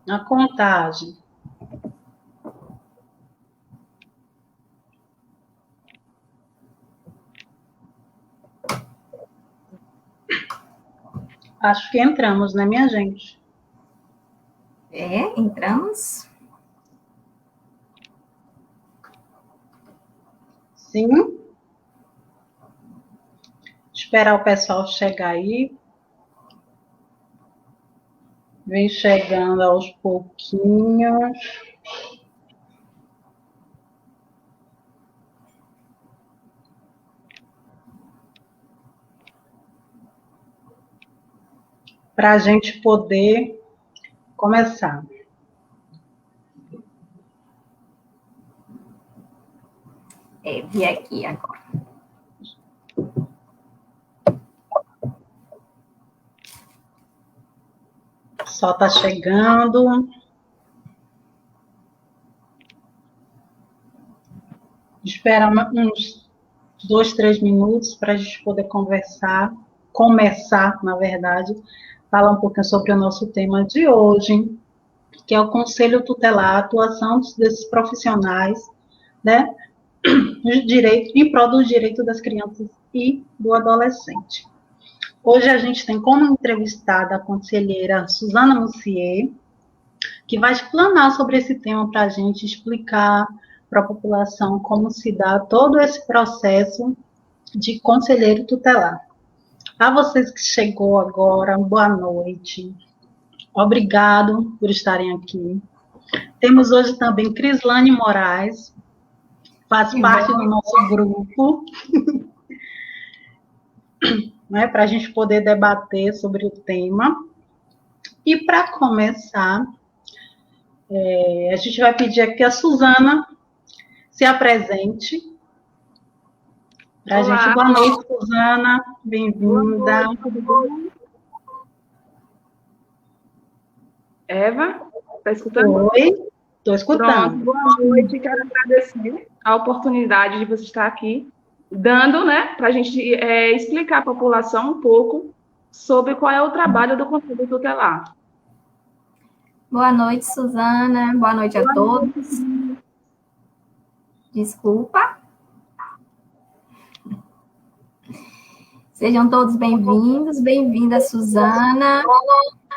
A contagem. Acho que entramos, né, minha gente? Entramos. Sim. Esperar o pessoal chegar aí. Vem chegando aos pouquinhos. Para a gente poder começar. Vi aqui agora. Só está chegando. Espera uns 2, 3 minutos para a gente poder conversar, começar, na verdade, falar um pouquinho sobre o nosso tema de hoje, que é o Conselho Tutelar, a atuação desses profissionais, né, em prol do direito das crianças e do adolescente. Hoje a gente tem como entrevistada a conselheira Suzana Mussier, que vai explanar sobre esse tema para a gente, explicar para a população como se dá todo esse processo de conselheiro tutelar. A vocês que chegou agora, boa noite. Obrigado por estarem aqui. Temos hoje também Crislane Moraes, faz parte do nosso grupo, né, para a gente poder debater sobre o tema. E para começar, a gente vai pedir aqui a Suzana se apresente para a gente. Boa noite, Suzana, bem-vinda. Tudo bom? Eva, está escutando? Oi, estou escutando. Pronto, boa noite, quero agradecer a oportunidade de você estar aqui, dando, né, para a gente explicar à população um pouco sobre qual é o trabalho do Conselho Tutelar. Boa noite, Suzana. Boa noite a todos. Desculpa. Sejam todos bem-vindos. Bem-vinda, Suzana.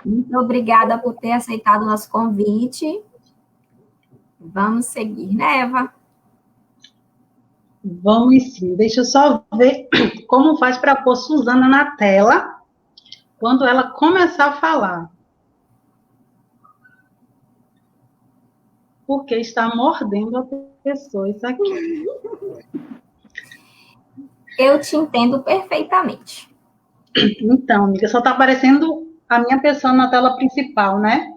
Muito obrigada por ter aceitado o nosso convite. Vamos seguir, né, Eva? Vamos sim. Deixa eu só ver como faz para pôr Suzana na tela quando ela começar a falar. Porque está mordendo a pessoa isso aqui. Eu te entendo perfeitamente. Então, amiga, só está aparecendo a minha pessoa na tela principal, né?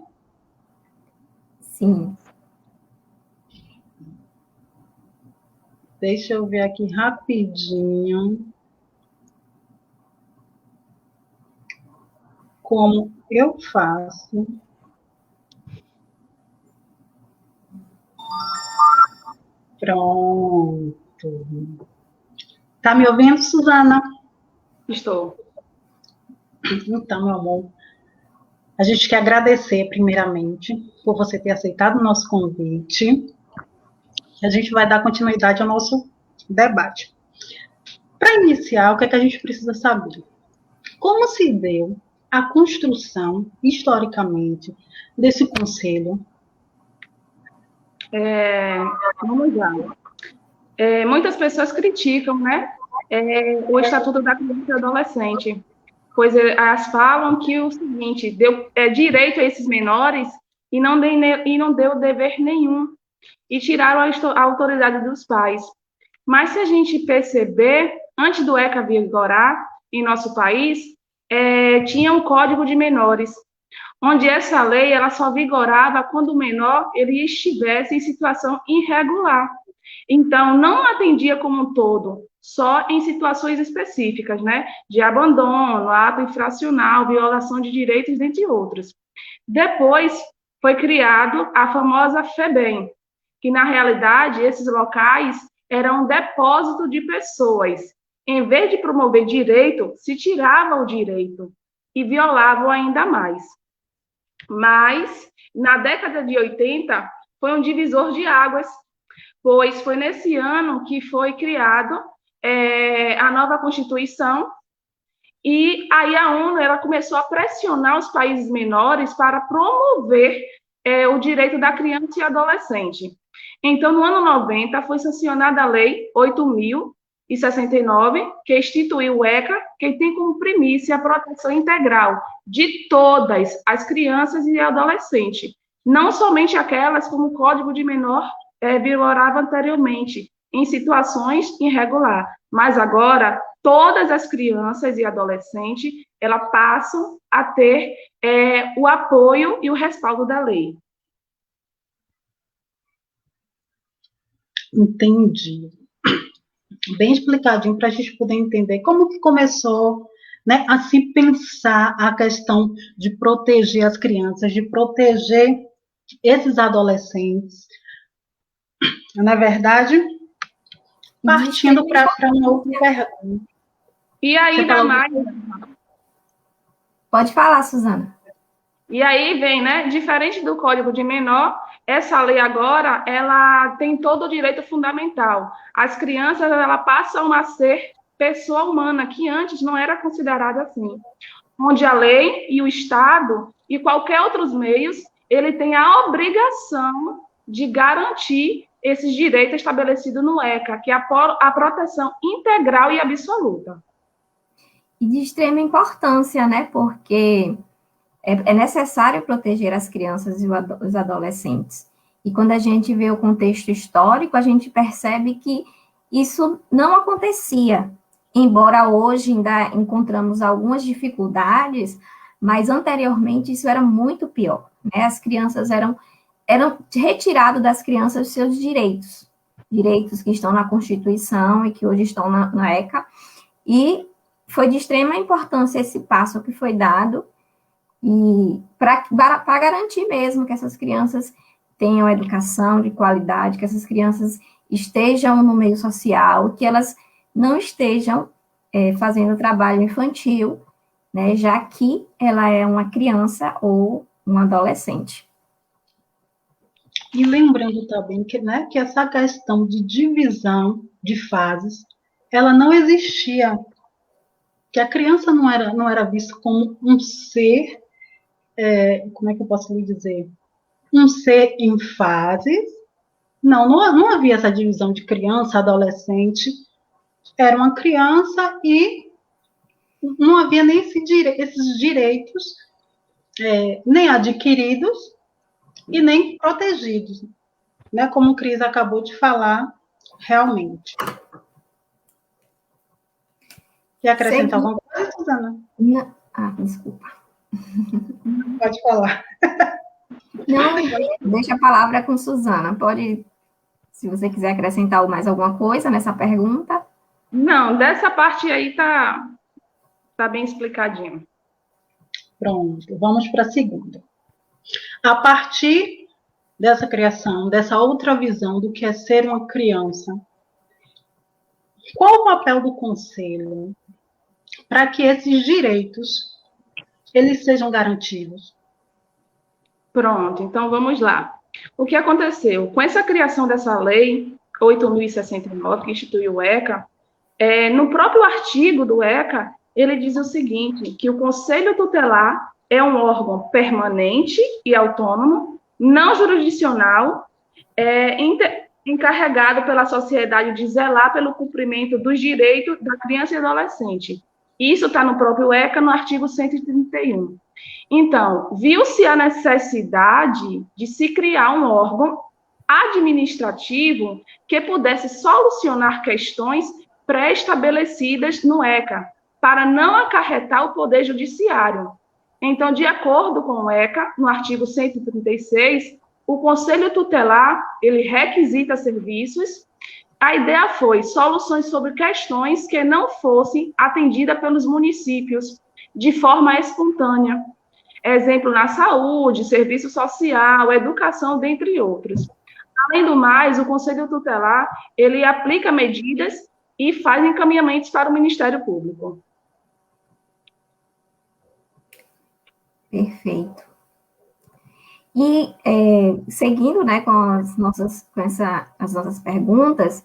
Sim. Deixa eu ver aqui rapidinho como eu faço. Pronto. Tá me ouvindo, Suzana? Estou. Então, meu amor, a gente quer agradecer, primeiramente, por você ter aceitado o nosso convite. A gente vai dar continuidade ao nosso debate. Para iniciar, o que é que a gente precisa saber? Como se deu a construção, historicamente, desse conselho? Vamos lá. Muitas pessoas criticam, né, o Estatuto da Criança e Adolescente, pois elas falam que o seguinte, deu direito a esses menores e não deu dever nenhum, e tiraram a autoridade dos pais. Mas se a gente perceber, antes do ECA vigorar em nosso país, tinha um Código de Menores, onde essa lei ela só vigorava quando o menor ele estivesse em situação irregular. Então, não atendia como um todo, só em situações específicas, né? De abandono, ato infracional, violação de direitos, dentre outros. Depois, foi criado a famosa FEBEM, que, na realidade, esses locais eram um depósito de pessoas. Em vez de promover direito, se tirava o direito e violavam ainda mais. Mas na década de 80, foi um divisor de águas, pois foi nesse ano que foi criado a nova Constituição, e aí a ONU ela começou a pressionar os países menores para promover o direito da criança e adolescente. Então, no ano 90, foi sancionada a Lei 8.069, que instituiu o ECA, que tem como primícia a proteção integral de todas as crianças e adolescentes, não somente aquelas como o Código de Menor vigorava anteriormente, em situações irregulares, mas agora todas as crianças e adolescentes elas passam a ter o apoio e o respaldo da lei. Entendi. Bem explicadinho para a gente poder entender como que começou, né, a se pensar a questão de proteger as crianças, de proteger esses adolescentes. Não é verdade? Partindo para uma outra pergunta. E ainda mais... Pode falar, Suzana. E aí vem, né, diferente do Código de Menor, essa lei agora, ela tem todo o direito fundamental. As crianças, elas passam a ser pessoa humana, que antes não era considerada assim. Onde a lei e o Estado e qualquer outros meios, ele tem a obrigação de garantir esses direitos estabelecidos no ECA, que é a proteção integral e absoluta. E de extrema importância, né, porque é necessário proteger as crianças e os adolescentes. E quando a gente vê o contexto histórico, a gente percebe que isso não acontecia. Embora hoje ainda encontramos algumas dificuldades, mas anteriormente isso era muito pior, né? As crianças eram retirados das crianças os seus direitos que estão na Constituição e que hoje estão na ECA, e foi de extrema importância esse passo que foi dado, e para garantir mesmo que essas crianças tenham educação de qualidade, que essas crianças estejam no meio social, que elas não estejam fazendo trabalho infantil, né, já que ela é uma criança ou um adolescente. E lembrando também que, né, que essa questão de divisão de fases, ela não existia, que a criança não era vista como um ser, como é que eu posso lhe dizer? Um ser em fases. Não havia essa divisão de criança, adolescente. Era uma criança e não havia nem esses direitos nem adquiridos e nem protegidos, né? Como o Cris acabou de falar, realmente. Quer acrescentar alguma coisa, Suzana? Não. Desculpa. Pode falar. Não, deixa a palavra com Suzana. Pode, se você quiser acrescentar mais alguma coisa nessa pergunta. Não, dessa parte aí tá bem explicadinho. Pronto, vamos para a segunda. A partir dessa criação, dessa outra visão do que é ser uma criança, qual o papel do conselho para que esses direitos eles sejam garantidos? Pronto, então vamos lá. O que aconteceu? Com essa criação dessa lei 8.069, que instituiu o ECA, no próprio artigo do ECA, ele diz o seguinte, que o Conselho Tutelar é um órgão permanente e autônomo, não jurisdicional, encarregado pela sociedade de zelar pelo cumprimento dos direitos da criança e adolescente. Isso está no próprio ECA, no artigo 131. Então, viu-se a necessidade de se criar um órgão administrativo que pudesse solucionar questões pré-estabelecidas no ECA, para não acarretar o Poder Judiciário. Então, de acordo com o ECA, no artigo 136, o Conselho Tutelar, ele requisita serviços. A ideia foi soluções sobre questões que não fossem atendidas pelos municípios de forma espontânea. Exemplo, na saúde, serviço social, educação, dentre outros. Além do mais, o Conselho Tutelar, ele aplica medidas e faz encaminhamentos para o Ministério Público. Perfeito. E seguindo, né, com as nossas perguntas,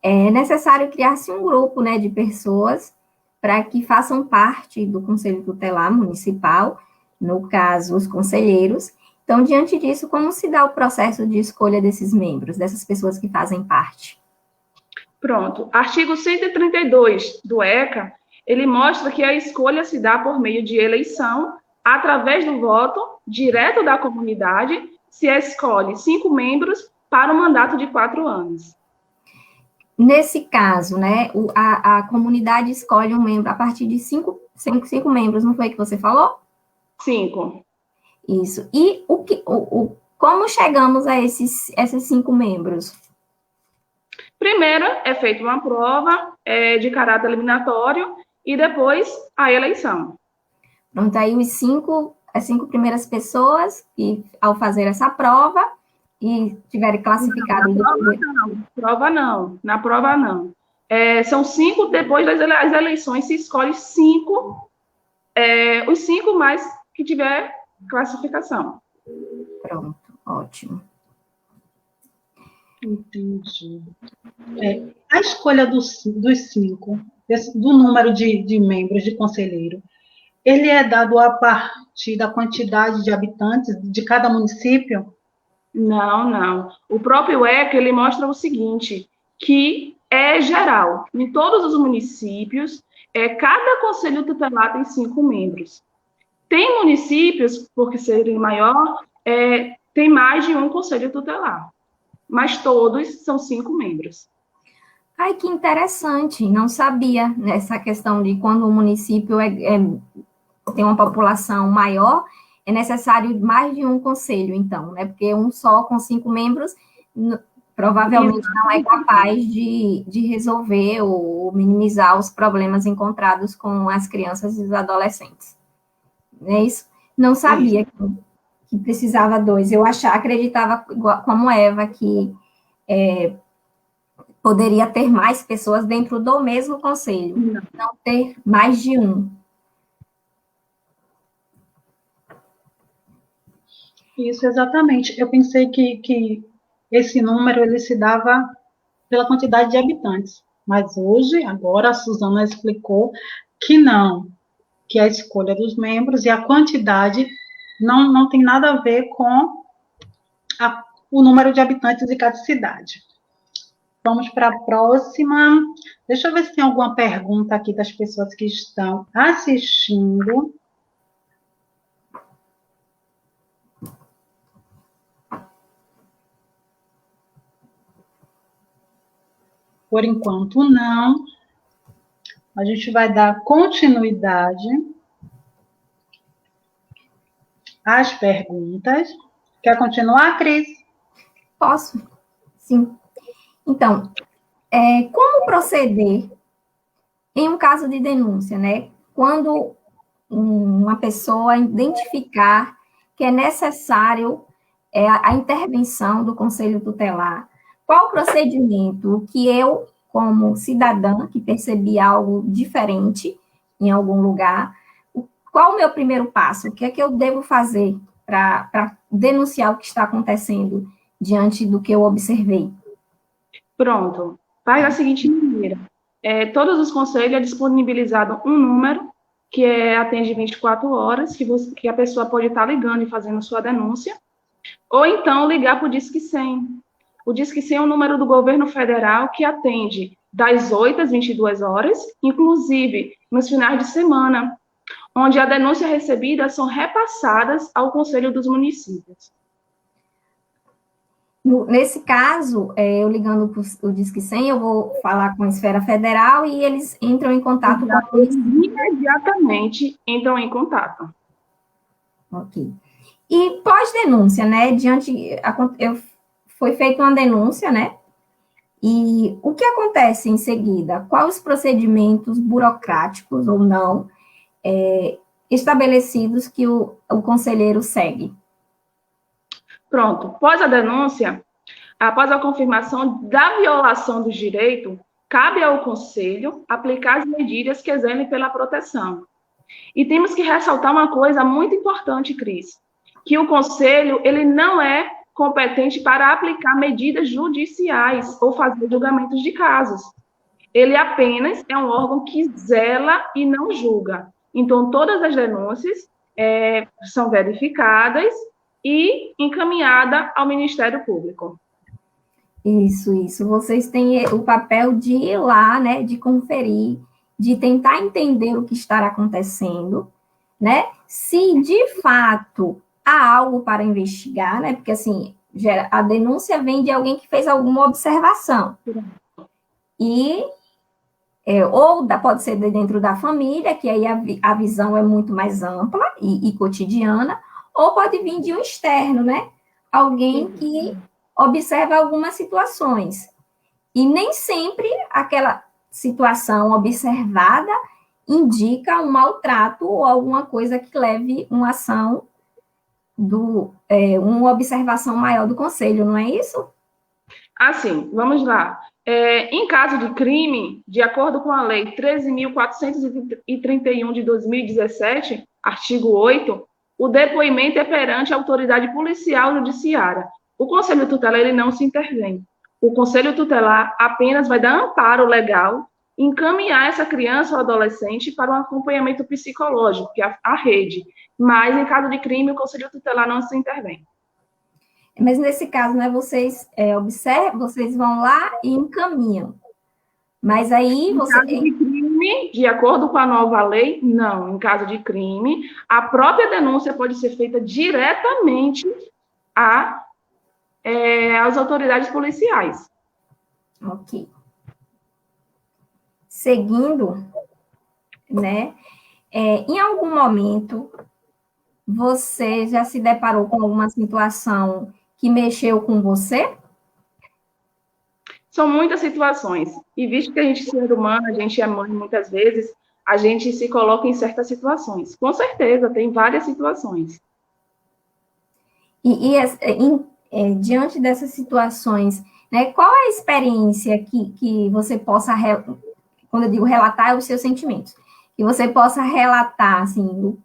é necessário criar-se um grupo, né, de pessoas para que façam parte do Conselho Tutelar Municipal, no caso, os conselheiros. Então, diante disso, como se dá o processo de escolha desses membros, dessas pessoas que fazem parte? Pronto. Artigo 132 do ECA, ele mostra que a escolha se dá por meio de eleição, através do voto direto da comunidade, se escolhe 5 membros para um mandato de 4 anos. Nesse caso, né, a comunidade escolhe um membro a partir de cinco membros, não foi que você falou? 5. Isso. E como chegamos a esses 5 membros? Primeiro, é feita uma prova de caráter eliminatório e depois a eleição. Pronto, aí as 5 primeiras pessoas que, ao fazer essa prova, e tiverem classificado... Na prova não. São 5, depois das eleições se escolhe 5, os 5 mais que tiver classificação. Pronto, ótimo. Entendi. A escolha dos 5, do número de membros de conselheiro, ele é dado a partir da quantidade de habitantes de cada município? Não. O próprio ECA, ele mostra o seguinte, que é geral. Em todos os municípios, cada conselho tutelar tem 5 membros. Tem municípios, porque serem maior, tem mais de um conselho tutelar. Mas todos são 5 membros. Ai, que interessante. Não sabia nessa questão de quando o município tem uma população maior, é necessário mais de um conselho, então, né? Porque um só com 5 membros provavelmente não é capaz de resolver ou minimizar os problemas encontrados com as crianças e os adolescentes. É isso? Não sabia que precisava 2. Eu acreditava, como Eva, que poderia ter mais pessoas dentro do mesmo conselho, não ter mais de um. Isso, exatamente. Eu pensei que esse número ele se dava pela quantidade de habitantes, mas hoje, agora, a Suzana explicou que não, que a escolha dos membros e a quantidade não tem nada a ver com o número de habitantes de cada cidade. Vamos para a próxima. Deixa eu ver se tem alguma pergunta aqui das pessoas que estão assistindo. Por enquanto, não. A gente vai dar continuidade às perguntas. Quer continuar, Cris? Posso? Sim. Então, como proceder em um caso de denúncia, né? Quando uma pessoa identificar que é necessário a intervenção do Conselho Tutelar, qual o procedimento que eu, como cidadã, que percebi algo diferente em algum lugar, qual o meu primeiro passo? O que é que eu devo fazer para denunciar o que está acontecendo diante do que eu observei? Pronto. Faz da seguinte maneira. Todos os conselhos é disponibilizado um número que atende 24 horas, que a pessoa pode estar ligando e fazendo sua denúncia, ou então ligar para o Disque 100. O Disque 100 é um número do governo federal que atende das 8 às 22 horas, inclusive nos finais de semana, onde a denúncia recebida são repassadas ao Conselho dos Municípios. Nesse caso, eu ligando para o Disque 100, eu vou falar com a Esfera Federal e eles entram em contato com a polícia. Imediatamente entram em contato. Ok. E pós-denúncia, né? Foi feita uma denúncia, né? E o que acontece em seguida? Quais os procedimentos burocráticos ou não estabelecidos que o conselheiro segue? Pronto. Após a denúncia, após a confirmação da violação do direito, cabe ao conselho aplicar as medidas que exigem pela proteção. E temos que ressaltar uma coisa muito importante, Cris, que o conselho ele não é competente para aplicar medidas judiciais ou fazer julgamentos de casos. Ele apenas é um órgão que zela e não julga. Então, todas as denúncias são verificadas e encaminhadas ao Ministério Público. Isso. Vocês têm o papel de ir lá, né, de conferir, de tentar entender o que está acontecendo, né? Se de fato há algo para investigar, né? Porque assim, a denúncia vem de alguém que fez alguma observação. E pode ser dentro da família, que aí a visão é muito mais ampla e cotidiana, ou pode vir de um externo, né? Alguém que observa algumas situações. E nem sempre aquela situação observada indica um maltrato ou alguma coisa que leve uma ação uma observação maior do conselho, não é isso? Assim, vamos lá. Em caso de crime, de acordo com a Lei 13.431 de 2017, artigo 8, o depoimento é perante a autoridade policial judiciária. O Conselho Tutelar ele não se intervém. O Conselho Tutelar apenas vai dar amparo legal, encaminhar essa criança ou adolescente para um acompanhamento psicológico, que é a rede. Mas, em caso de crime, o Conselho Tutelar não se intervém. Mas, nesse caso, né, vocês observam, vocês vão lá e encaminham. Mas aí você... Em caso de crime, de acordo com a nova lei, não. Em caso de crime, a própria denúncia pode ser feita diretamente às autoridades policiais. Ok. Seguindo, né, em algum momento, você já se deparou com alguma situação que mexeu com você? São muitas situações. E visto que a gente é ser humano, a gente é mãe muitas vezes, a gente se coloca em certas situações. Com certeza, tem várias situações. Diante dessas situações, né, qual é a experiência que você possa, quando eu digo relatar, é os seus sentimentos, que você possa relatar, assim,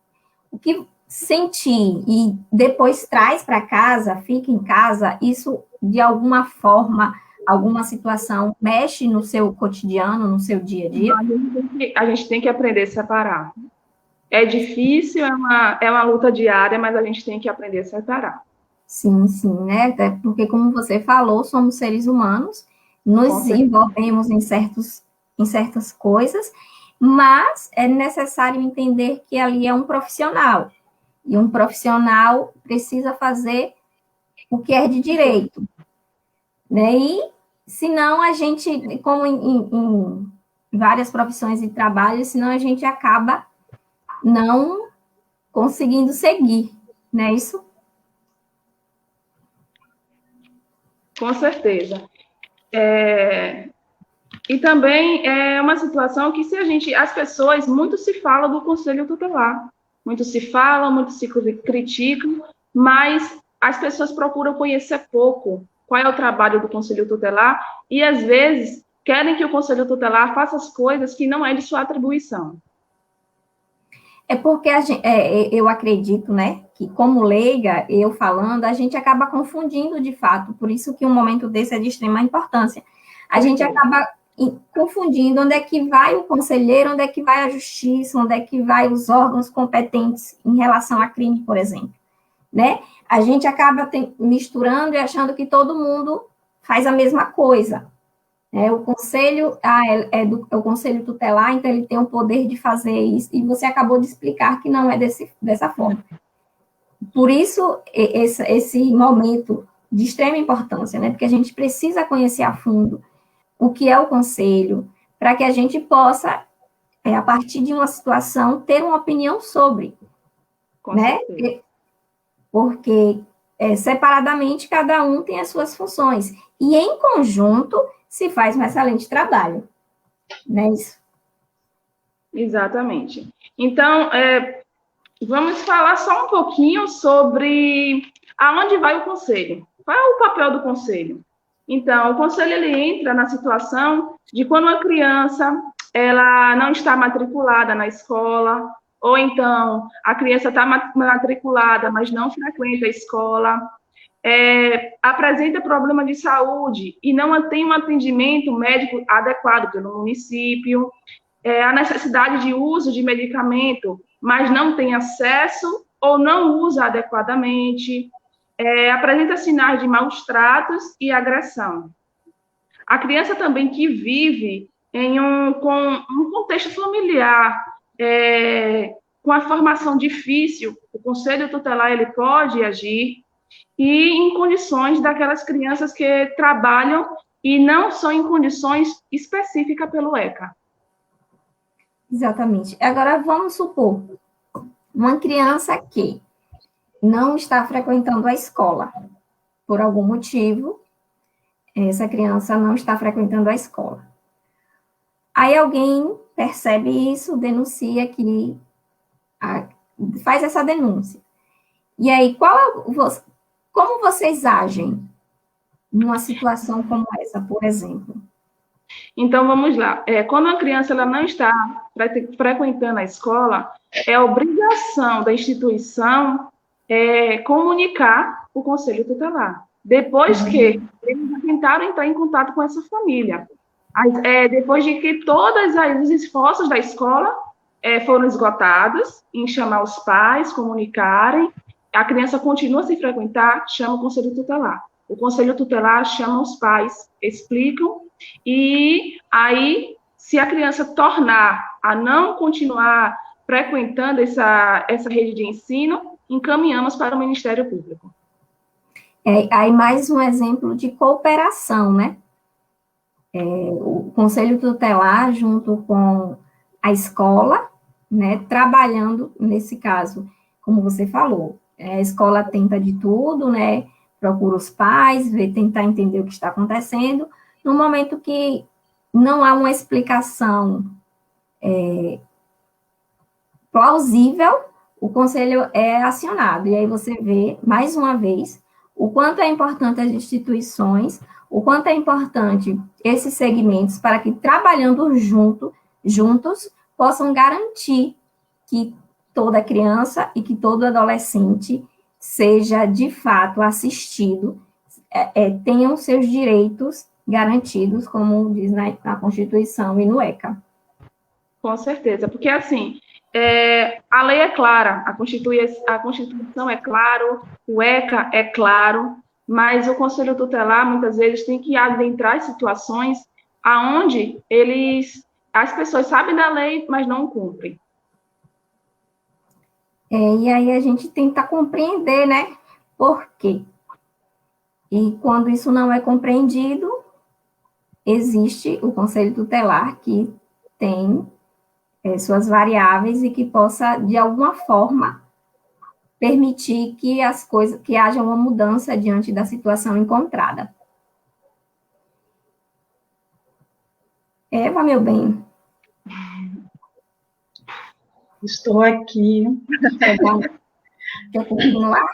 o que sentir e depois traz para casa, fica em casa, isso de alguma forma, alguma situação mexe no seu cotidiano, no seu dia a dia? A gente tem que aprender a separar. É difícil, é uma luta diária, mas a gente tem que aprender a separar. Sim, né? Até porque, como você falou, somos seres humanos, nos envolvemos em certas coisas, mas é necessário entender que ali é um profissional. E um profissional precisa fazer o que é de direito. Né? E, senão, a gente, como em várias profissões de trabalho, senão a gente acaba não conseguindo seguir, não é isso? Com certeza. E também é uma situação que as pessoas muito se falam do Conselho Tutelar, muito se falam, muito se criticam, mas as pessoas procuram conhecer pouco qual é o trabalho do Conselho Tutelar e, às vezes, querem que o Conselho Tutelar faça as coisas que não é de sua atribuição. É porque eu acredito, né, que como leiga, eu falando, a gente acaba confundindo de fato, por isso que um momento desse é de extrema importância. A gente acaba confundindo onde é que vai o conselheiro, onde é que vai a justiça, onde é que vai os órgãos competentes em relação a crime, por exemplo, né? A gente acaba misturando e achando que todo mundo faz a mesma coisa. O conselho é o conselho tutelar, então ele tem o poder de fazer isso, e você acabou de explicar que não é dessa forma. Por isso, esse momento de extrema importância, né? Porque a gente precisa conhecer a fundo o que é o conselho, para que a gente possa, a partir de uma situação, ter uma opinião sobre, né? Porque, separadamente, cada um tem as suas funções, e em conjunto se faz um excelente trabalho, não é isso? Exatamente. Então, vamos falar só um pouquinho sobre aonde vai o conselho. Qual é o papel do conselho? Então, o conselho ele entra na situação de quando uma criança ela não está matriculada na escola ou então a criança está matriculada, mas não frequenta a escola, apresenta problema de saúde e não tem um atendimento médico adequado pelo município, a necessidade de uso de medicamento, mas não tem acesso ou não usa adequadamente, apresenta sinais de maus tratos e agressão. A criança também que vive com um contexto familiar, com a formação difícil, o Conselho Tutelar ele pode agir, e em condições daquelas crianças que trabalham e não são em condições específicas pelo ECA. Exatamente. Agora, vamos supor, uma criança que não está frequentando a escola, por algum motivo, essa criança não está frequentando a escola. Aí alguém percebe isso, denuncia faz essa denúncia. E aí, como vocês agem numa situação como essa, por exemplo? Então, vamos lá. Quando a criança ela não está frequentando a escola, é obrigação da instituição comunicar o Conselho Tutelar. Depois que eles tentaram entrar em contato com essa família. Depois de que todos os esforços da escola foram esgotados em chamar os pais, comunicarem, a criança continua sem frequentar, chama o Conselho Tutelar. O Conselho Tutelar chama os pais, explicam, e aí, se a criança tornar a não continuar frequentando essa rede de ensino, encaminhamos para o Ministério Público. Aí mais um exemplo de cooperação, né? O Conselho Tutelar, junto com a escola, né, trabalhando, nesse caso, como você falou, a escola tenta de tudo, né, procura os pais, tentar entender o que está acontecendo, no momento que não há uma explicação plausível, o conselho é acionado, e aí você vê, mais uma vez, o quanto é importante as instituições, o quanto é importante esses segmentos para que, trabalhando juntos, possam garantir que toda criança e que todo adolescente seja, de fato, assistido, tenham seus direitos garantidos, como diz na Constituição e no ECA. Com certeza, porque, assim, a lei é clara, a Constituição é claro, o ECA é claro, mas o Conselho Tutelar, muitas vezes, tem que adentrar em situações onde as pessoas sabem da lei, mas não cumprem. E aí a gente tenta compreender, né, por quê. E quando isso não é compreendido, existe o Conselho Tutelar, que tem suas variáveis e que possa, de alguma forma, permitir que haja uma mudança diante da situação encontrada. Eva, meu bem. Estou aqui. Quer continuar?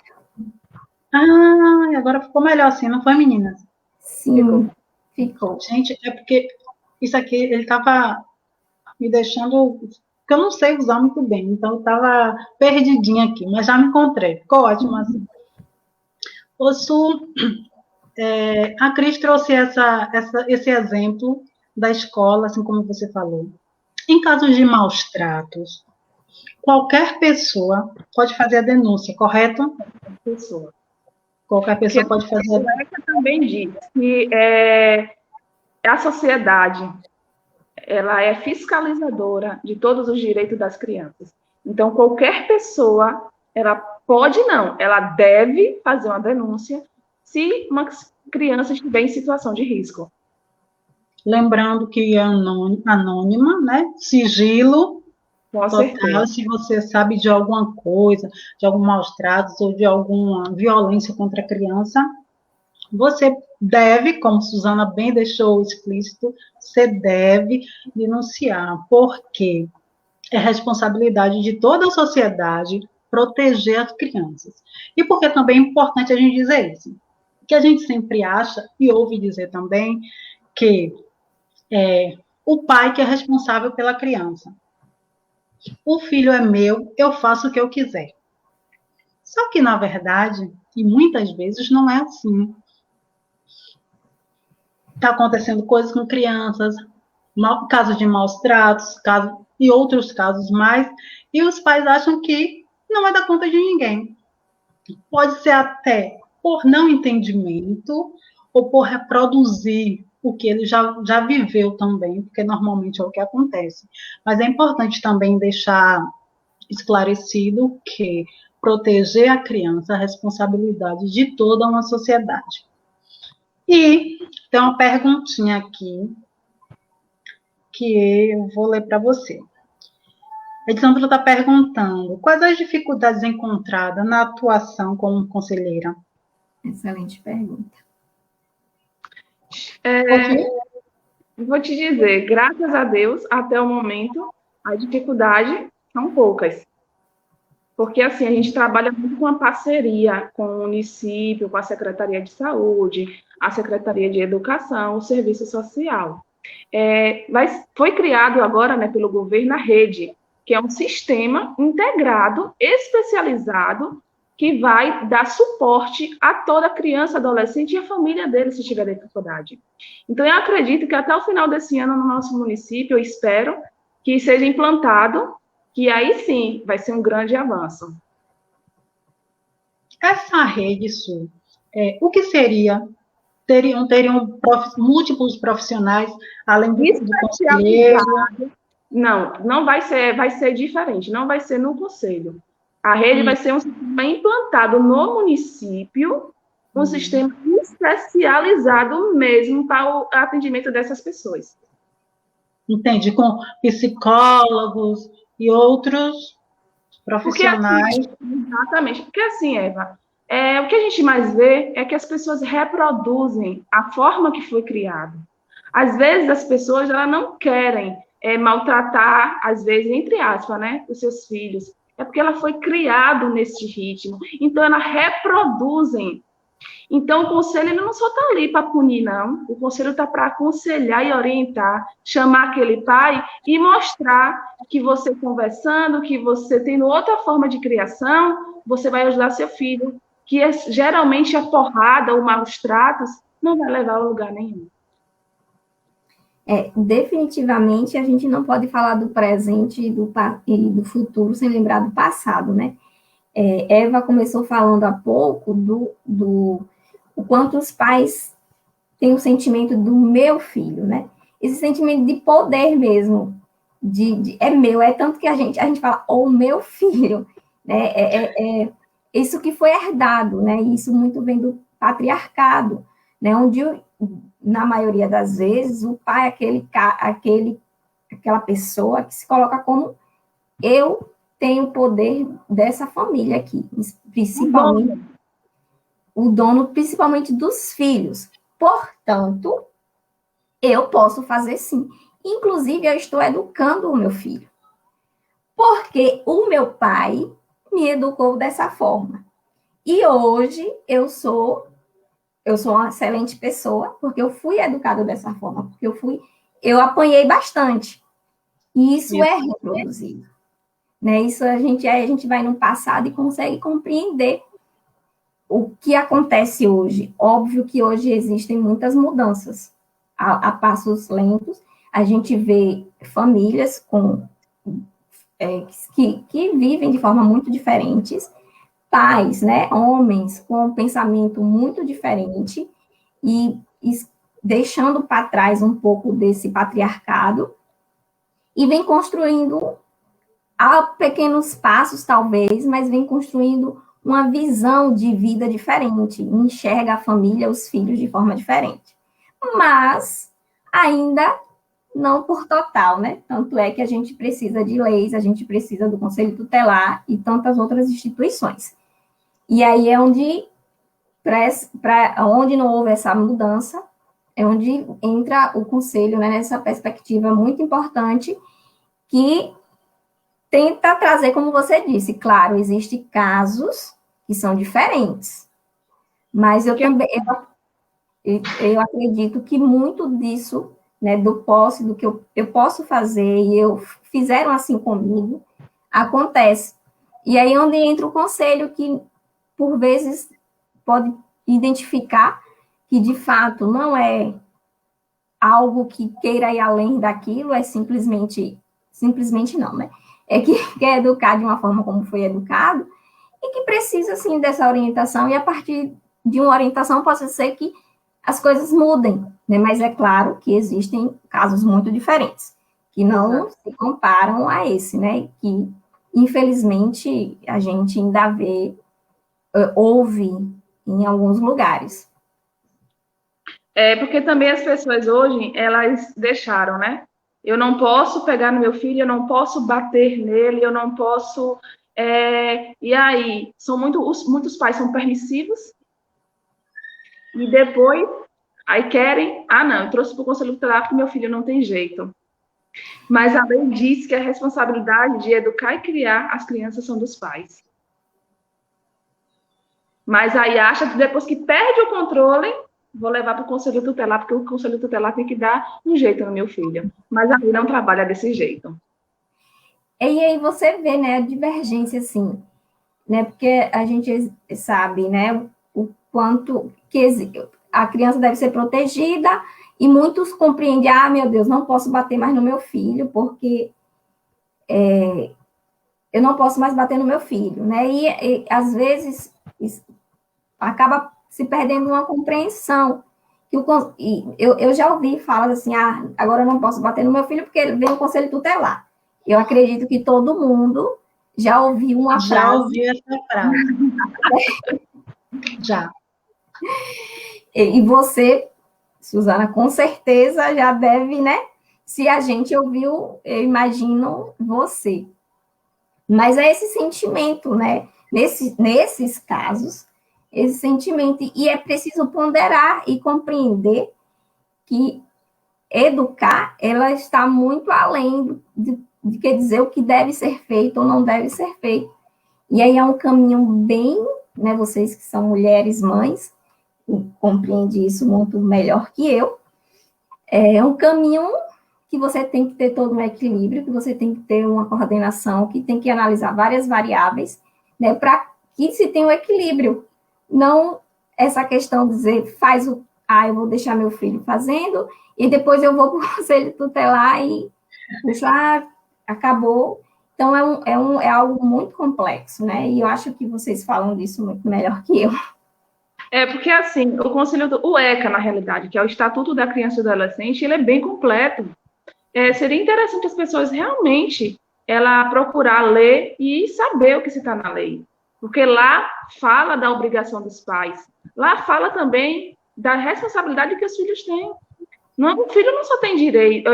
Agora ficou melhor assim, não foi, meninas? Sim, ficou. Gente, é porque isso aqui, ele estava me deixando, porque eu não sei usar muito bem, então eu estava perdidinha aqui, mas já me encontrei, ficou ótimo assim. O Su, a Cris trouxe esse exemplo da escola, assim como você falou. Em casos de maus tratos, qualquer pessoa pode fazer a denúncia, correto? Qualquer pessoa pode fazer a denúncia. O ECA também diz que a sociedade ela é fiscalizadora de todos os direitos das crianças. Então, qualquer pessoa, ela pode não, ela deve fazer uma denúncia se uma criança estiver em situação de risco. Lembrando que é anônima, né? Sigilo total, se você sabe de alguma coisa, de algum maus tratos ou de alguma violência contra a criança, você deve, como Suzana bem deixou explícito, você deve denunciar, porque é responsabilidade de toda a sociedade proteger as crianças. E porque também é importante a gente dizer isso, que a gente sempre acha, e ouve dizer também, que o pai que é responsável pela criança. o filho é meu, eu faço o que eu quiser. Só que, na verdade, e muitas vezes não é assim. Está acontecendo coisas com crianças, casos de maus tratos, e outros casos mais, e os pais acham que não vai dar conta de ninguém. Pode ser até por não entendimento ou por reproduzir o que ele já viveu também, porque normalmente é o que acontece. Mas é importante também deixar esclarecido que proteger a criança é a responsabilidade de toda uma sociedade. E tem uma perguntinha aqui que eu vou ler para você. A Elisandra está perguntando: quais as dificuldades encontradas na atuação como conselheira? Excelente pergunta. Vou te dizer, graças a Deus, até o momento, a dificuldade são poucas. Porque, assim, a gente trabalha muito com a parceria com o município, com a Secretaria de Saúde, a Secretaria de Educação, o Serviço Social. Mas foi criado agora, né, pelo governo, a rede, que é um sistema integrado, especializado, que vai dar suporte a toda criança, adolescente e a família dele, se tiver dificuldade. Então, eu acredito que até o final desse ano, no nosso município, eu espero que seja implantado, que aí sim vai ser um grande avanço. Essa rede Sul, o que seria? Teriam múltiplos profissionais, além do conselheiro? Não vai ser diferente, não vai ser no conselho. A rede vai ser um sistema implantado no município, um sistema especializado mesmo para o atendimento dessas pessoas. Entende? Com psicólogos e outros profissionais. Exatamente. Porque assim, Eva, o que a gente mais vê é que as pessoas reproduzem a forma que foi criado. Às vezes as pessoas elas não querem maltratar, às vezes, entre aspas, né, os seus filhos. É porque ela foi criada nesse ritmo. Então, elas reproduzem. Então, o conselho ele não só está ali para punir, não. O conselho está para aconselhar e orientar, chamar aquele pai e mostrar que você conversando, que você tendo outra forma de criação, você vai ajudar seu filho. Que geralmente a porrada ou maus tratos não vai levar a lugar nenhum. Definitivamente, a gente não pode falar do presente e do futuro sem lembrar do passado, né? Eva começou falando há pouco o quanto os pais têm o sentimento do meu filho, né? Esse sentimento de poder mesmo, é meu, é tanto que a gente fala, o meu filho, né? Isso que foi herdado, né? Isso muito vem do patriarcado, né? Onde, na maioria das vezes, o pai é aquela pessoa que se coloca como eu tenho o poder dessa família aqui, principalmente o dono, principalmente dos filhos. Portanto, eu posso fazer sim. Inclusive, eu estou educando o meu filho. Porque o meu pai me educou dessa forma. E hoje eu sou uma excelente pessoa, porque eu fui educada dessa forma, porque eu apanhei bastante. E isso é reproduzido. Né? Isso a gente vai no passado e consegue compreender o que acontece hoje. Óbvio que hoje existem muitas mudanças a passos lentos. A gente vê famílias que vivem de forma muito diferentes, pais, né, homens com um pensamento muito diferente e deixando para trás um pouco desse patriarcado e vem construindo a pequenos passos, talvez, mas vem construindo uma visão de vida diferente, enxerga a família, os filhos de forma diferente. Mas ainda não por total, né? Tanto é que a gente precisa de leis, a gente precisa do Conselho Tutelar e tantas outras instituições. E aí é onde não houve essa mudança, é onde entra o Conselho, né, nessa perspectiva muito importante que tenta trazer, como você disse, claro, existem casos que são diferentes, mas eu acredito que muito disso, né, do que eu posso fazer, e fizeram assim comigo, acontece. E aí onde entra o conselho, que por vezes pode identificar que de fato não é algo que queira ir além daquilo, é simplesmente não, né? É que quer educar de uma forma como foi educado e que precisa, sim, dessa orientação, e a partir de uma orientação pode ser que as coisas mudem, né? Mas é claro que existem casos muito diferentes, que não se comparam a esse, né? Que, infelizmente, a gente ainda vê, ouve em alguns lugares. Porque também as pessoas hoje, elas deixaram, né? Eu não posso pegar no meu filho, eu não posso bater nele, eu não posso... e aí, muitos pais são permissivos, e depois, aí querem... Ah, não, eu trouxe para o conselho tutelar porque meu filho não tem jeito. Mas a lei diz que a responsabilidade de educar e criar as crianças são dos pais. Mas aí acha que depois que perde o controle, vou levar para o conselho tutelar, porque o conselho tutelar tem que dar um jeito no meu filho. Mas a lei não trabalha desse jeito. E aí você vê, né, a divergência, assim, né, porque a gente sabe, né, o quanto que a criança deve ser protegida, e muitos compreendem, ah, meu Deus, não posso bater mais no meu filho, porque eu não posso mais bater no meu filho, né, e às vezes acaba se perdendo uma compreensão. Eu já ouvi falas assim, ah, agora eu não posso bater no meu filho porque ele vem o conselho tutelar. Eu acredito que todo mundo já ouviu uma frase. Já ouvi essa frase. Já. E você, Suzana, com certeza já deve, né? Se a gente ouviu, eu imagino você. Mas é esse sentimento, né? Nesses casos, esse sentimento. E é preciso ponderar e compreender que educar, ela está muito além de quer dizer o que deve ser feito ou não deve ser feito. E aí é um caminho bem, né, vocês que são mulheres, mães, compreendem isso muito melhor que eu, é um caminho que você tem que ter todo um equilíbrio, que você tem que ter uma coordenação, que tem que analisar várias variáveis, né, para que se tenha um equilíbrio. Não essa questão de dizer, eu vou deixar meu filho fazendo, e depois eu vou para o conselho tutelar e acabou. Então, é algo muito complexo, né? E eu acho que vocês falam disso muito melhor que eu. Porque, assim, o ECA, na realidade, que é o Estatuto da Criança e do Adolescente, ele é bem completo. Seria interessante as pessoas realmente procurar ler e saber o que se está na lei. Porque lá fala da obrigação dos pais. Lá fala também da responsabilidade que os filhos têm. O filho não só tem direito,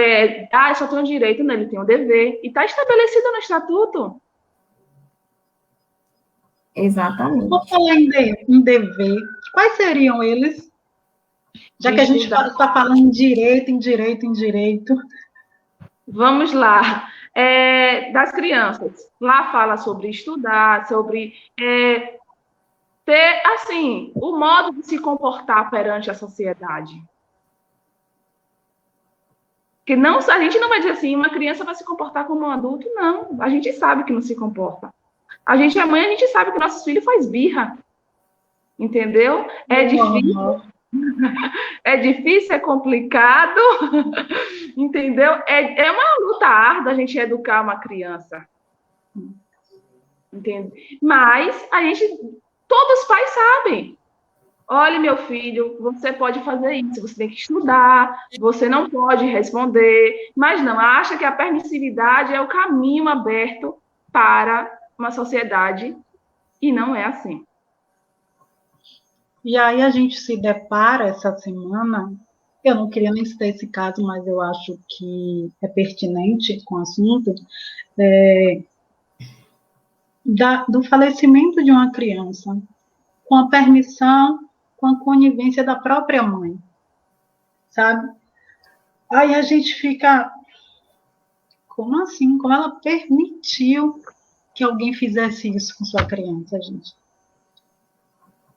só tem um direito, não, ele tem um dever. E está estabelecido no Estatuto. Exatamente. Vou falar em dever. Quais seriam eles? Já que a gente está falando em direito. Vamos lá. Das crianças. Lá fala sobre estudar, sobre ter, assim, o modo de se comportar perante a sociedade. Que não, a gente não vai dizer assim, uma criança vai se comportar como um adulto, não. A gente sabe que não se comporta. A gente é mãe, a gente sabe que nossos filhos faz birra. Entendeu? É difícil. É difícil, é complicado. Entendeu? É uma luta árdua a gente educar uma criança. Entende? Mas todos os pais sabem. Olha, meu filho, você pode fazer isso, você tem que estudar, você não pode responder, mas não, acha que a permissividade é o caminho aberto para uma sociedade, e não é assim. E aí a gente se depara essa semana, eu não queria nem citar esse caso, mas eu acho que é pertinente com o assunto, do falecimento de uma criança, com a permissão, com a conivência da própria mãe, sabe? Aí a gente fica, como assim? Como ela permitiu que alguém fizesse isso com sua criança, gente?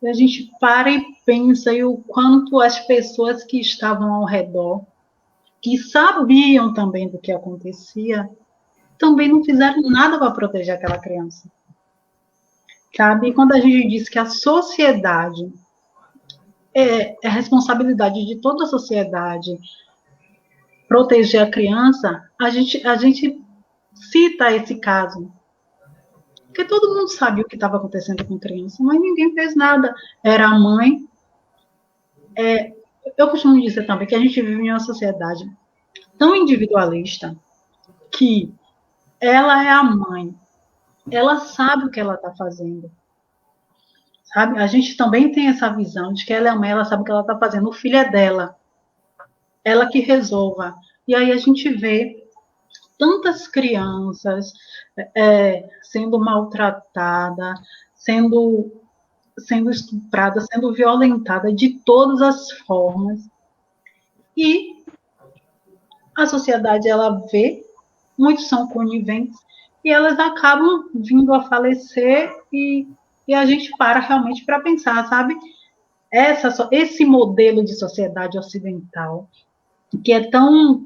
E a gente para e pensa e o quanto as pessoas que estavam ao redor, que sabiam também do que acontecia, também não fizeram nada para proteger aquela criança. Sabe? E quando a gente diz que a sociedade é responsabilidade de toda a sociedade proteger a criança, a gente cita esse caso. Porque todo mundo sabia o que estava acontecendo com a criança, mas ninguém fez nada. Era a mãe. Eu costumo dizer também que a gente vive em uma sociedade tão individualista que ela é a mãe. Ela sabe o que ela está fazendo. Sabe? A gente também tem essa visão de que ela é a mãe, ela sabe o que ela está fazendo. O filho é dela. Ela que resolva. E aí a gente vê tantas crianças sendo maltratadas, sendo estupradas, sendo violentadas de todas as formas. E a sociedade, ela vê, muitos são coniventes, e elas acabam vindo a falecer e a gente para realmente para pensar, sabe? Esse modelo de sociedade ocidental, que é tão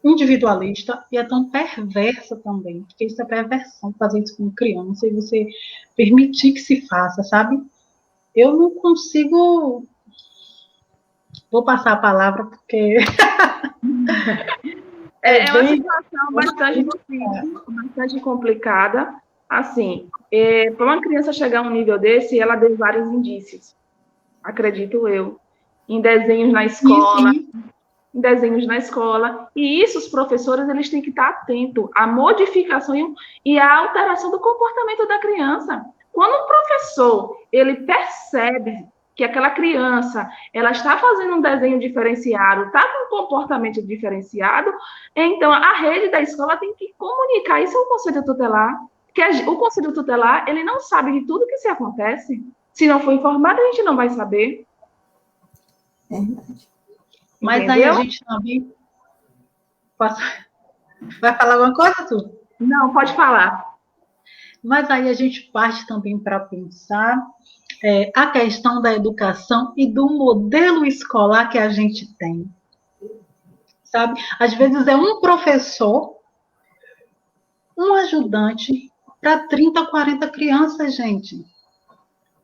individualista e é tão perversa também, porque isso é perversão, fazer isso com criança e você permitir que se faça, sabe? Eu não consigo... Vou passar a palavra porque... É uma situação bastante difícil, bastante complicada. Assim, para uma criança chegar a um nível desse, ela deu vários indícios, acredito eu, em desenhos na escola, em desenhos na escola, e isso os professores eles têm que estar atentos à modificação e à alteração do comportamento da criança. Quando o professor ele percebe que aquela criança ela está fazendo um desenho diferenciado, está com um comportamento diferenciado, então a rede da escola tem que comunicar isso ao conselho tutelar, que o conselho tutelar ele não sabe de tudo que se acontece. Se não for informado, a gente não vai saber. Verdade. Mas entendeu? aí a gente também... Vai falar alguma coisa, tu? Não, pode falar. Mas aí a gente parte também para pensar a questão da educação e do modelo escolar que a gente tem. Sabe? Às vezes é um professor, um ajudante para 30, 40 crianças, gente.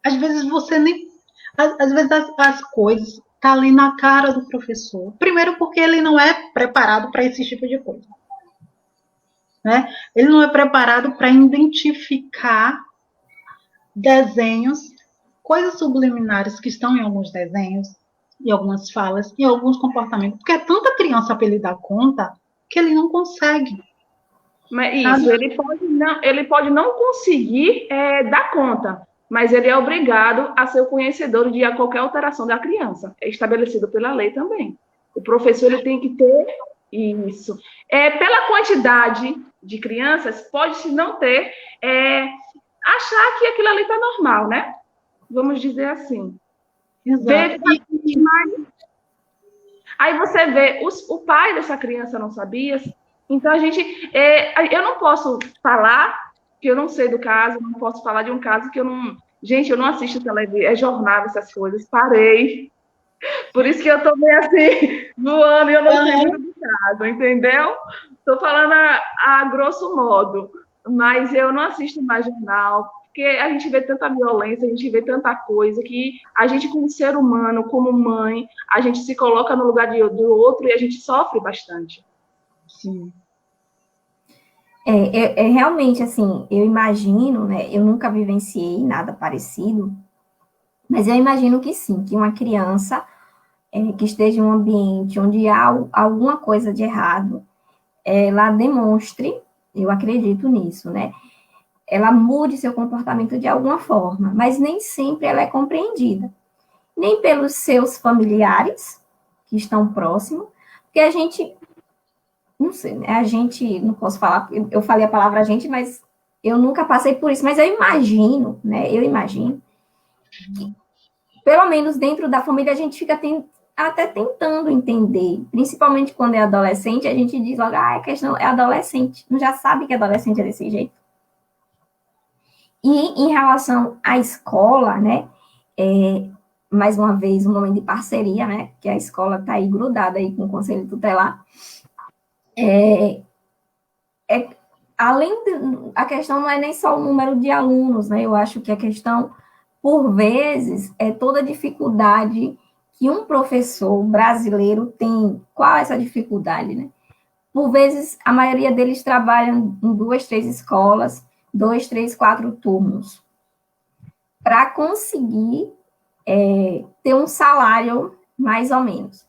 Às vezes você nem... Às vezes as coisas tá ali na cara do professor. Primeiro porque ele não é preparado para esse tipo de coisa. Né? Ele não é preparado para identificar desenhos, coisas subliminares que estão em alguns desenhos, em algumas falas, em alguns comportamentos. Porque é tanta criança para ele dar conta que ele não consegue. Mas isso, ele pode não conseguir dar conta, mas ele é obrigado a ser o conhecedor de qualquer alteração da criança. É estabelecido pela lei também. O professor ele tem que ter isso. Pela quantidade de crianças, pode-se não ter, achar que aquilo ali está normal, né? Vamos dizer assim. Exato. Aí você vê, o pai dessa criança não sabia. Então, eu não posso falar, que eu não sei do caso, não posso falar de um caso que eu não... Gente, eu não assisto televisão, jornal, essas coisas, parei. Por isso que eu tô meio assim, voando e eu não sei muito do caso, entendeu? Estou falando a grosso modo, mas eu não assisto mais jornal, porque a gente vê tanta violência, a gente vê tanta coisa, que a gente, como ser humano, como mãe, a gente se coloca no lugar do outro e a gente sofre bastante. Sim. Realmente, assim, eu imagino, né, eu nunca vivenciei nada parecido, mas eu imagino que sim, que uma criança que esteja em um ambiente onde há alguma coisa de errado, ela demonstre, eu acredito nisso, né, ela mude seu comportamento de alguma forma, mas nem sempre ela é compreendida, nem pelos seus familiares, que estão próximos, porque a gente... Não sei, né? A gente, não posso falar, eu falei a palavra gente, mas eu nunca passei por isso, mas eu imagino, né? Eu imagino que, pelo menos dentro da família, a gente fica até tentando entender, principalmente quando é adolescente, a gente diz logo, a questão é adolescente, não já sabe que adolescente é desse jeito. E em relação à escola, né? Mais uma vez, um momento de parceria, né? Que a escola está aí grudada aí com o Conselho Tutelar. a questão não é nem só o número de alunos, né? Eu acho que a questão, por vezes, é toda a dificuldade que um professor brasileiro tem. Qual é essa dificuldade, né? Por vezes, a maioria deles trabalham em 2, 3 escolas, 2, 3, 4 turnos, para conseguir ter um salário mais ou menos.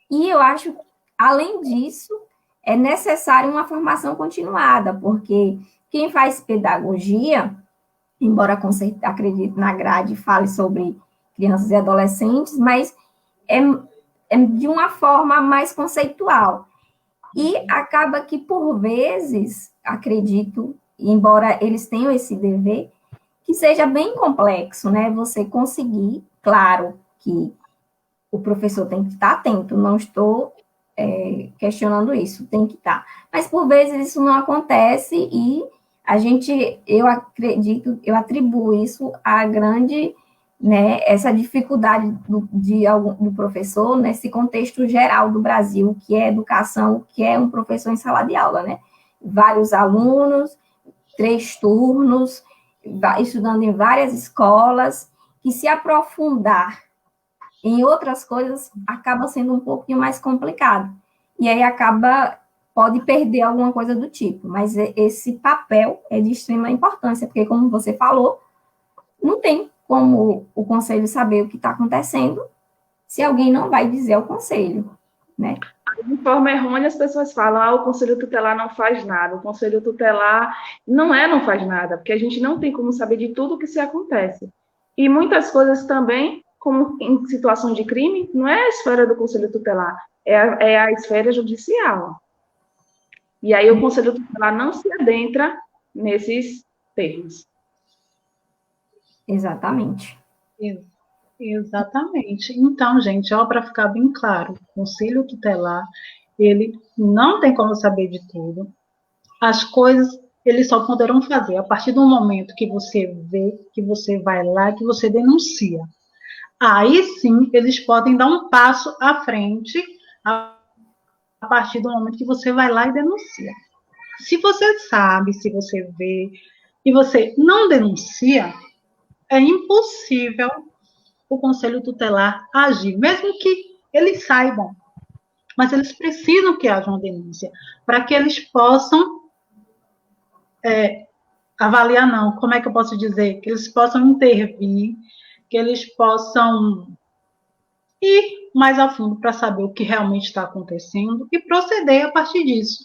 E eu acho, além disso, é necessário uma formação continuada, porque quem faz pedagogia, embora acredite na grade, fale sobre crianças e adolescentes, mas é de uma forma mais conceitual. E acaba que, por vezes, acredito, embora eles tenham esse dever, que seja bem complexo, né? Você conseguir, claro que o professor tem que estar atento, não estou questionando isso, tem que estar. Mas, por vezes, isso não acontece e eu acredito, eu atribuo isso à grande, né, essa dificuldade do professor nesse contexto geral do Brasil, que é educação, que é um professor em sala de aula, né? Vários alunos, 3 turnos, estudando em várias escolas, que se aprofundar em outras coisas acaba sendo um pouquinho mais complicado. E aí pode perder alguma coisa do tipo, mas esse papel é de extrema importância, porque, como você falou, não tem como o conselho saber o que está acontecendo se alguém não vai dizer ao conselho, né? De forma errônea, as pessoas falam, o conselho tutelar não faz nada, o conselho tutelar não faz nada, porque a gente não tem como saber de tudo o que se acontece. E muitas coisas também, como em situação de crime, não é a esfera do conselho tutelar, é a esfera judicial. E aí o conselho tutelar não se adentra nesses termos. Exatamente. Exatamente. Então, gente, para ficar bem claro, o conselho tutelar, ele não tem como saber de tudo. As coisas, eles só poderão fazer a partir do momento que você vê, que você vai lá, que você denuncia. Aí sim, eles podem dar um passo à frente a partir do momento que você vai lá e denuncia. Se você sabe, se você vê e você não denuncia, é impossível o conselho tutelar agir, mesmo que eles saibam, mas eles precisam que haja uma denúncia, para que eles possam avaliar, não, como é que eu posso dizer? Que eles possam intervir, que eles possam ir mais a fundo para saber o que realmente está acontecendo e proceder a partir disso.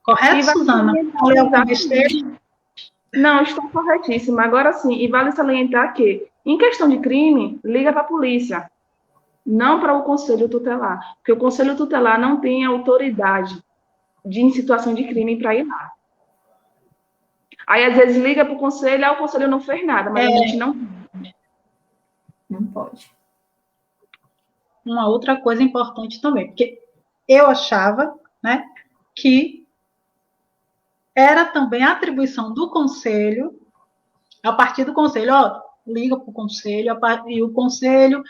Correto, Suzana? Falei alguma besteira? Não, está corretíssima. Agora sim, e vale salientar que, em questão de crime, liga para a polícia, não para o conselho tutelar, porque o conselho tutelar não tem autoridade em situação de crime para ir lá. Aí, às vezes, liga para o conselho não fez nada, mas a gente não... Não pode. Uma outra coisa importante também, porque eu achava, né, que era também a atribuição do conselho, a partir do conselho, liga para o conselho, e o conselho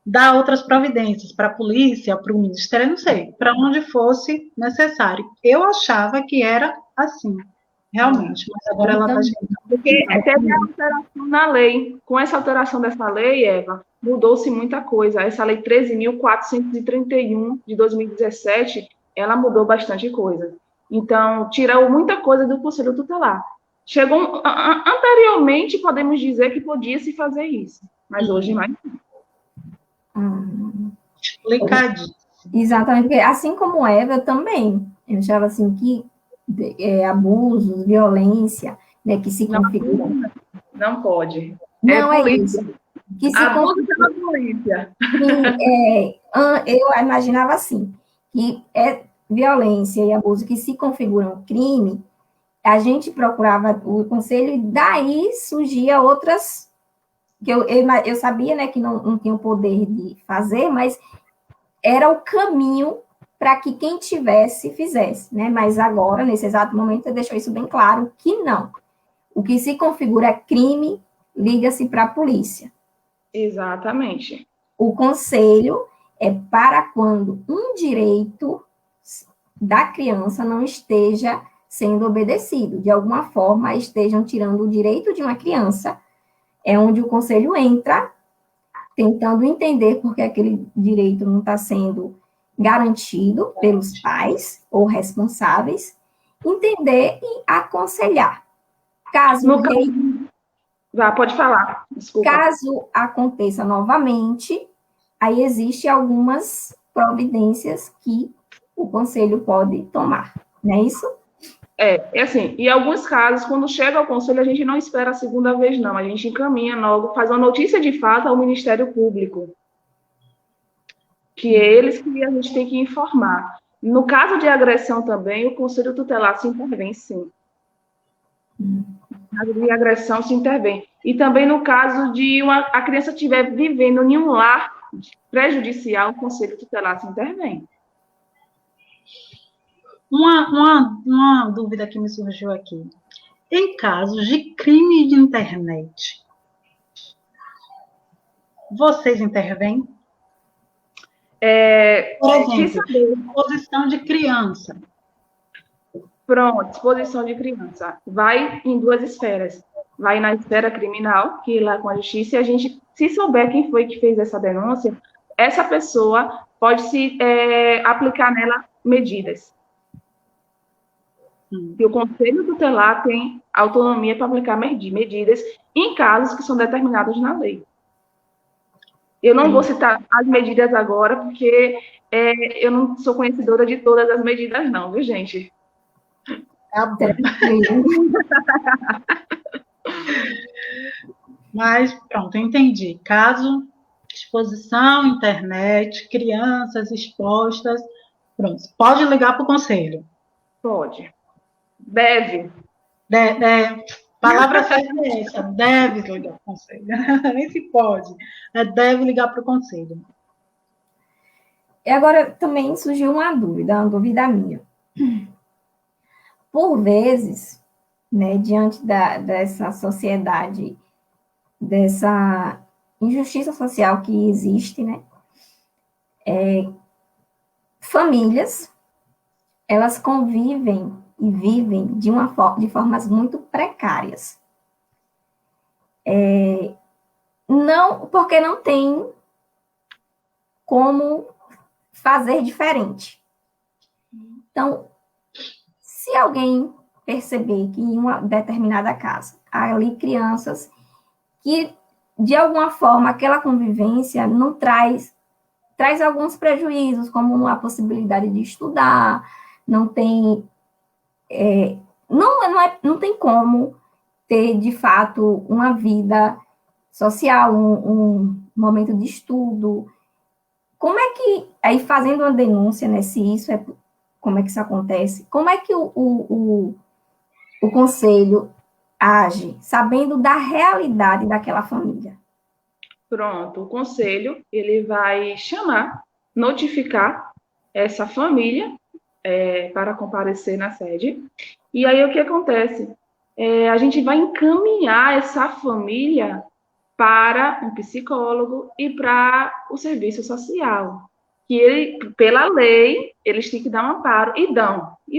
dá outras providências para a polícia, para o ministério, não sei, para onde fosse necessário. Eu achava que era assim, realmente, mas agora ela está dizendo. Porque teve a alteração na lei. Com essa alteração dessa lei, Eva, mudou-se muita coisa. Essa lei 13.431 de 2017, ela mudou bastante coisa. Então, tirou muita coisa do conselho tutelar. Anteriormente, podemos dizer que podia se fazer isso, mas hoje mais não. Explicadinho. Exatamente, porque assim como Eva, eu também, eu achava assim que abusos, violência, né, que se configuram. Não pode. Não é isso. Que se abuso pela violência. Eu imaginava assim, que violência e abuso que se configuram crime, a gente procurava o conselho e daí surgia outras, que eu sabia, né, que não tinha o poder de fazer, mas era o caminho para que quem tivesse, fizesse, né? Mas agora, nesse exato momento, você deixou isso bem claro, que não. O que se configura crime, liga-se para a polícia. Exatamente. O conselho é para quando um direito da criança não esteja sendo obedecido. De alguma forma, estejam tirando o direito de uma criança, é onde o conselho entra, tentando entender por que aquele direito não está sendo garantido pelos pais ou responsáveis, entender e aconselhar. Pode falar, desculpa. Caso aconteça novamente, aí existe algumas providências que o conselho pode tomar, não é isso? É assim, em alguns casos, quando chega ao conselho, a gente não espera a segunda vez, não. A gente encaminha logo, faz uma notícia de fato ao Ministério Público, que é eles que a gente tem que informar. No caso de agressão também, o Conselho Tutelar se intervém, sim. No caso de agressão, se intervém. E também no caso de a criança estiver vivendo em um lar prejudicial, o Conselho Tutelar se intervém. Uma dúvida que me surgiu aqui. Em casos de crime de internet, vocês intervêm? Por exemplo, exposição de criança. Pronto, exposição de criança. Vai em duas esferas. Vai na esfera criminal, que lá com a justiça, e a gente, se souber quem foi que fez essa denúncia, essa pessoa pode se aplicar nela medidas. E o Conselho Tutelar tem autonomia para aplicar medidas em casos que são determinados na lei. Eu não vou citar as medidas agora, porque eu não sou conhecedora de todas as medidas, não, viu, gente? Tá bom. Mas, pronto, entendi. Caso, exposição, internet, crianças expostas, pronto. Pode ligar para o conselho? Pode. Deve. Palavra certa é essa, deve ligar para o conselho. Nem se pode. Deve ligar para o conselho. E agora também surgiu uma dúvida minha. Por vezes, né, diante dessa sociedade, dessa injustiça social que existe, né, famílias, elas convivem e vivem de formas muito precárias. Não, porque não tem como fazer diferente. Então, se alguém perceber que em uma determinada casa há ali crianças que, de alguma forma, aquela convivência não traz alguns prejuízos, como a possibilidade de estudar, não tem como ter, de fato, uma vida social, um momento de estudo. Como é que, aí fazendo uma denúncia, né, como é que isso acontece? Como é que o conselho age, sabendo da realidade daquela família? Pronto, o conselho, ele vai notificar essa família para comparecer na sede. E aí, o que acontece? A gente vai encaminhar essa família para um psicólogo e para o serviço social. Que pela lei, eles têm que dar um amparo, e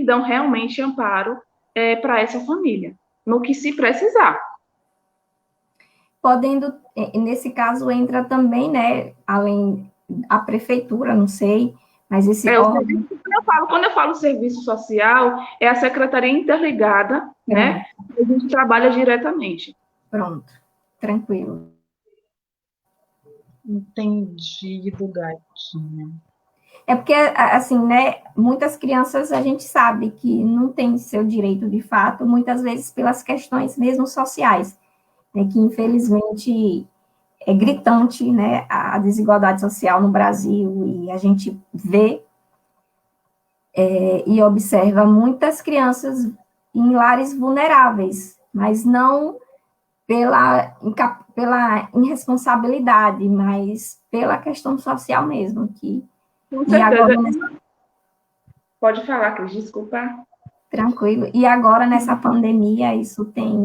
dão realmente amparo para essa família, no que se precisar. Nesse caso, entra também, né, além a prefeitura, não sei, mas esse órgão... Quando eu falo serviço social, é a secretaria interligada, né? A gente trabalha diretamente. Pronto, tranquilo. Entendido, gatinha. É porque, assim, né, muitas crianças a gente sabe que não tem seu direito de fato, muitas vezes pelas questões mesmo sociais, né, que infelizmente é gritante, né, a desigualdade social no Brasil, e a gente vê e observa muitas crianças em lares vulneráveis, mas não pela irresponsabilidade, mas pela questão social mesmo. Com certeza. Agora, pode falar, Cris, desculpa. Tranquilo. E agora, nessa pandemia, isso tem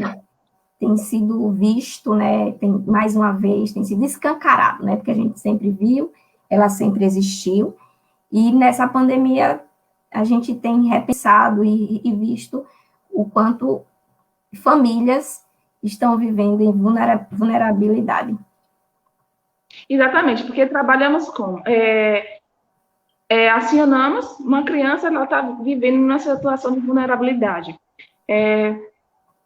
sido visto, né, mais uma vez, tem sido escancarado, né, porque a gente sempre viu, ela sempre existiu, e nessa pandemia a gente tem repensado e visto o quanto famílias estão vivendo em vulnerabilidade. Exatamente, porque trabalhamos com... acionamos uma criança, ela está vivendo numa situação de vulnerabilidade.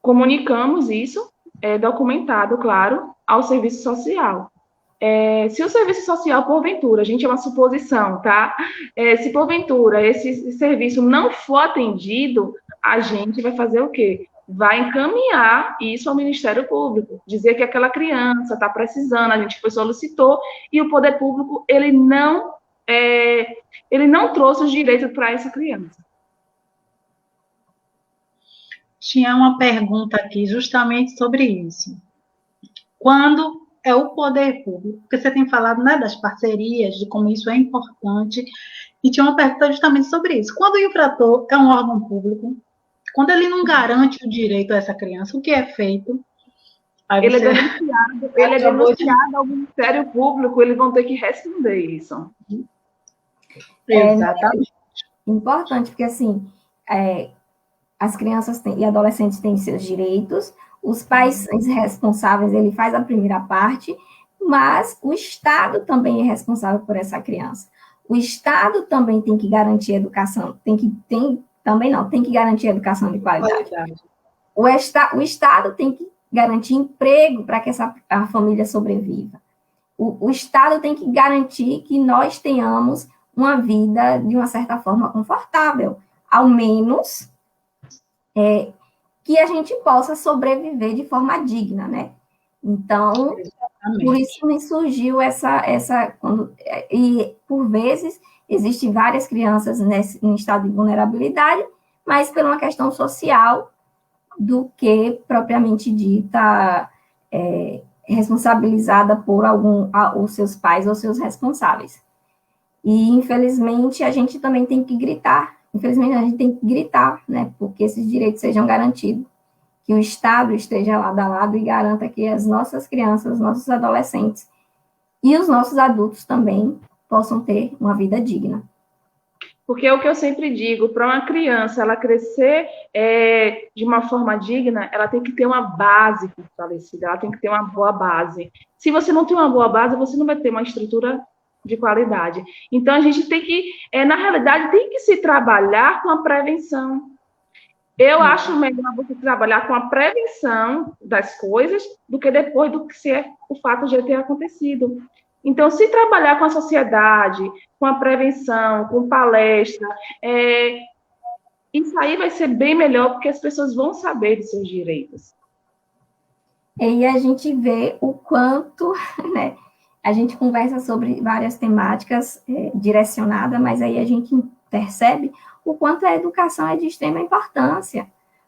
Comunicamos isso, documentado, claro, ao serviço social. Se o serviço social, porventura, a gente é uma suposição, tá? Se porventura esse serviço não for atendido, a gente vai fazer o quê? Vai encaminhar isso ao Ministério Público, dizer que aquela criança está precisando, a gente foi solicitou, e o poder público, ele não trouxe os direitos para essa criança. Tinha uma pergunta aqui justamente sobre isso. Quando é o poder público, porque você tem falado, né, das parcerias, de como isso é importante, e tinha uma pergunta justamente sobre isso. Quando o infrator é um órgão público, quando ele não garante o direito a essa criança, o que é feito? Aí ele é denunciado ao Ministério Público, eles vão ter que responder isso. Exatamente. É importante, porque assim, as crianças e adolescentes têm seus direitos, os pais responsáveis, ele faz a primeira parte, mas o Estado também é responsável por essa criança. O Estado também tem que garantir educação, tem que garantir educação de qualidade. O Estado tem que garantir emprego para que a família sobreviva. O Estado tem que garantir que nós tenhamos uma vida, de uma certa forma, confortável, ao menos que a gente possa sobreviver de forma digna, né? Então, por isso me surgiu e por vezes, existem várias crianças em estado de vulnerabilidade, mas por uma questão social do que propriamente dita responsabilizada por os seus pais ou seus responsáveis. E, infelizmente, a gente também tem que gritar. Infelizmente, a gente tem que gritar, né, porque esses direitos sejam garantidos, que o Estado esteja lado a lado e garanta que as nossas crianças, nossos adolescentes e os nossos adultos também possam ter uma vida digna. Porque é o que eu sempre digo, para uma criança ela crescer de uma forma digna, ela tem que ter uma base fortalecida, ela tem que ter uma boa base. Se você não tem uma boa base, você não vai ter uma estrutura de qualidade. Então, a gente tem que, na realidade, tem que se trabalhar com a prevenção. Eu acho melhor você trabalhar com a prevenção das coisas do que depois do que ser o fato de ter acontecido. Então, se trabalhar com a sociedade, com a prevenção, com palestra, isso aí vai ser bem melhor, porque as pessoas vão saber de seus direitos. E a gente vê o quanto, né, a gente conversa sobre várias temáticas direcionadas, mas aí a gente percebe o quanto a educação é de extrema importância,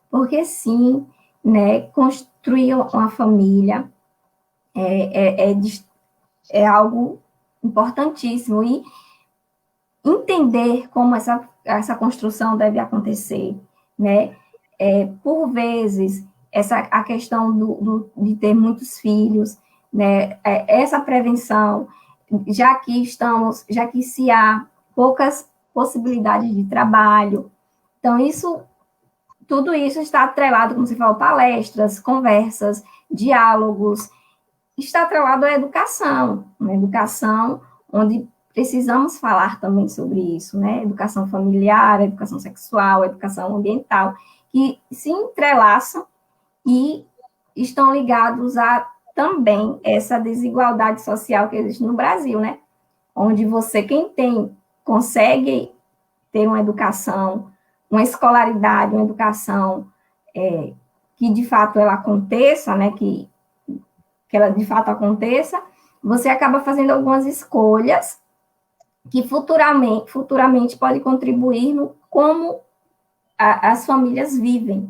porque sim, né, construir uma família é algo importantíssimo, e entender como essa construção deve acontecer, né, por vezes, a questão de ter muitos filhos, né, essa prevenção, já que se há poucas possibilidades de trabalho, então tudo isso está atrelado, como você falou, palestras, conversas, diálogos, está atrelado à educação, uma educação onde precisamos falar também sobre isso, né, educação familiar, educação sexual, educação ambiental, que se entrelaçam e estão ligados a também essa desigualdade social que existe no Brasil, né? Onde quem consegue ter uma educação, uma escolaridade, uma educação que de fato ela aconteça, né? Que ela de fato aconteça, você acaba fazendo algumas escolhas que futuramente pode contribuir no como as famílias vivem.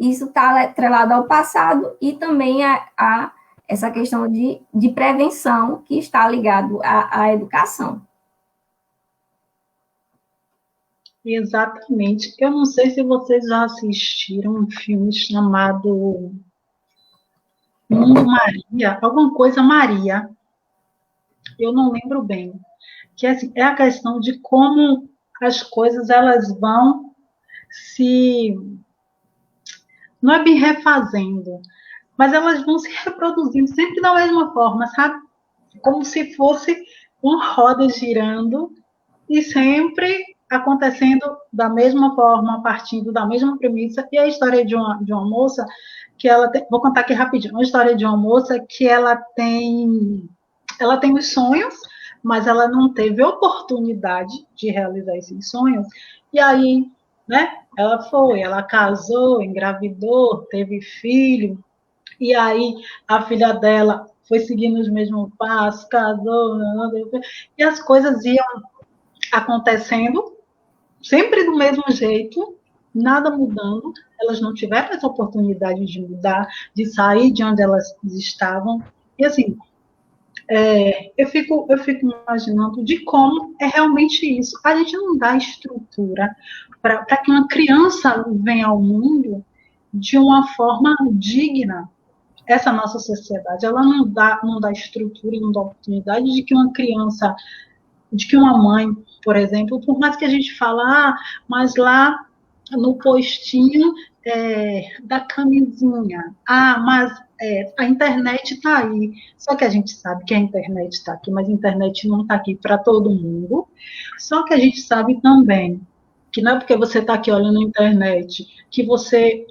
Isso está atrelado ao passado e também a essa questão de prevenção que está ligado à educação. Exatamente. Eu não sei se vocês já assistiram um filme chamado Mundo Maria, alguma coisa Maria. Eu não lembro bem. Que assim, é a questão de como as coisas elas vão se não é bem refazendo, mas elas vão se reproduzindo sempre da mesma forma, sabe? Como se fosse uma roda girando e sempre acontecendo da mesma forma, partindo da mesma premissa. E a história de uma moça que vou contar aqui rapidinho, uma história de uma moça que ela tem os sonhos, mas ela não teve oportunidade de realizar esses sonhos. E aí, né, ela casou, engravidou, teve filho, e aí a filha dela foi seguindo os mesmos passos, casou, e as coisas iam acontecendo sempre do mesmo jeito, nada mudando, elas não tiveram essa oportunidade de mudar, de sair de onde elas estavam. E assim, eu fico imaginando de como é realmente isso. A gente não dá estrutura para que uma criança venha ao mundo de uma forma digna. Essa nossa sociedade, ela não dá estrutura, não dá oportunidade de que uma criança, de que uma mãe, por exemplo, por mais que a gente fala, mas lá no postinho da camisinha, mas a internet está aí. Só que a gente sabe que a internet está aqui, mas a internet não está aqui para todo mundo. Só que a gente sabe também que não é porque você está aqui olhando na internet que você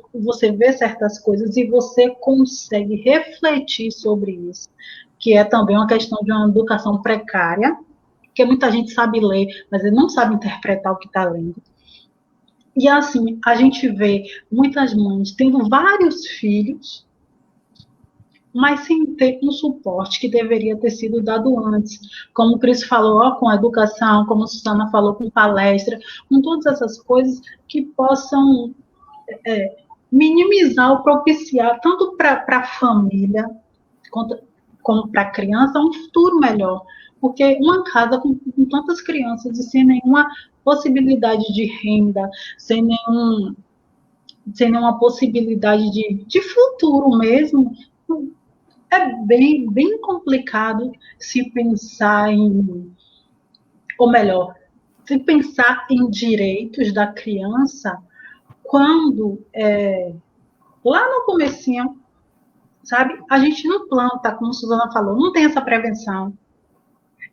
vê certas coisas e você consegue refletir sobre isso, que é também uma questão de uma educação precária, porque muita gente sabe ler, mas ele não sabe interpretar o que está lendo. E assim, a gente vê muitas mães tendo vários filhos, mas sem ter um suporte que deveria ter sido dado antes. Como o Cris falou, com a educação, como a Susana falou, com palestra, com todas essas coisas que possam minimizar ou propiciar, tanto para a família, como para a criança, um futuro melhor. Porque uma casa com tantas crianças e sem nenhuma possibilidade de renda, sem nenhuma possibilidade de futuro mesmo, é bem complicado se pensar ou melhor, se pensar em direitos da criança quando, lá no comecinho, sabe, a gente não planta, como a Susana falou, não tem essa prevenção.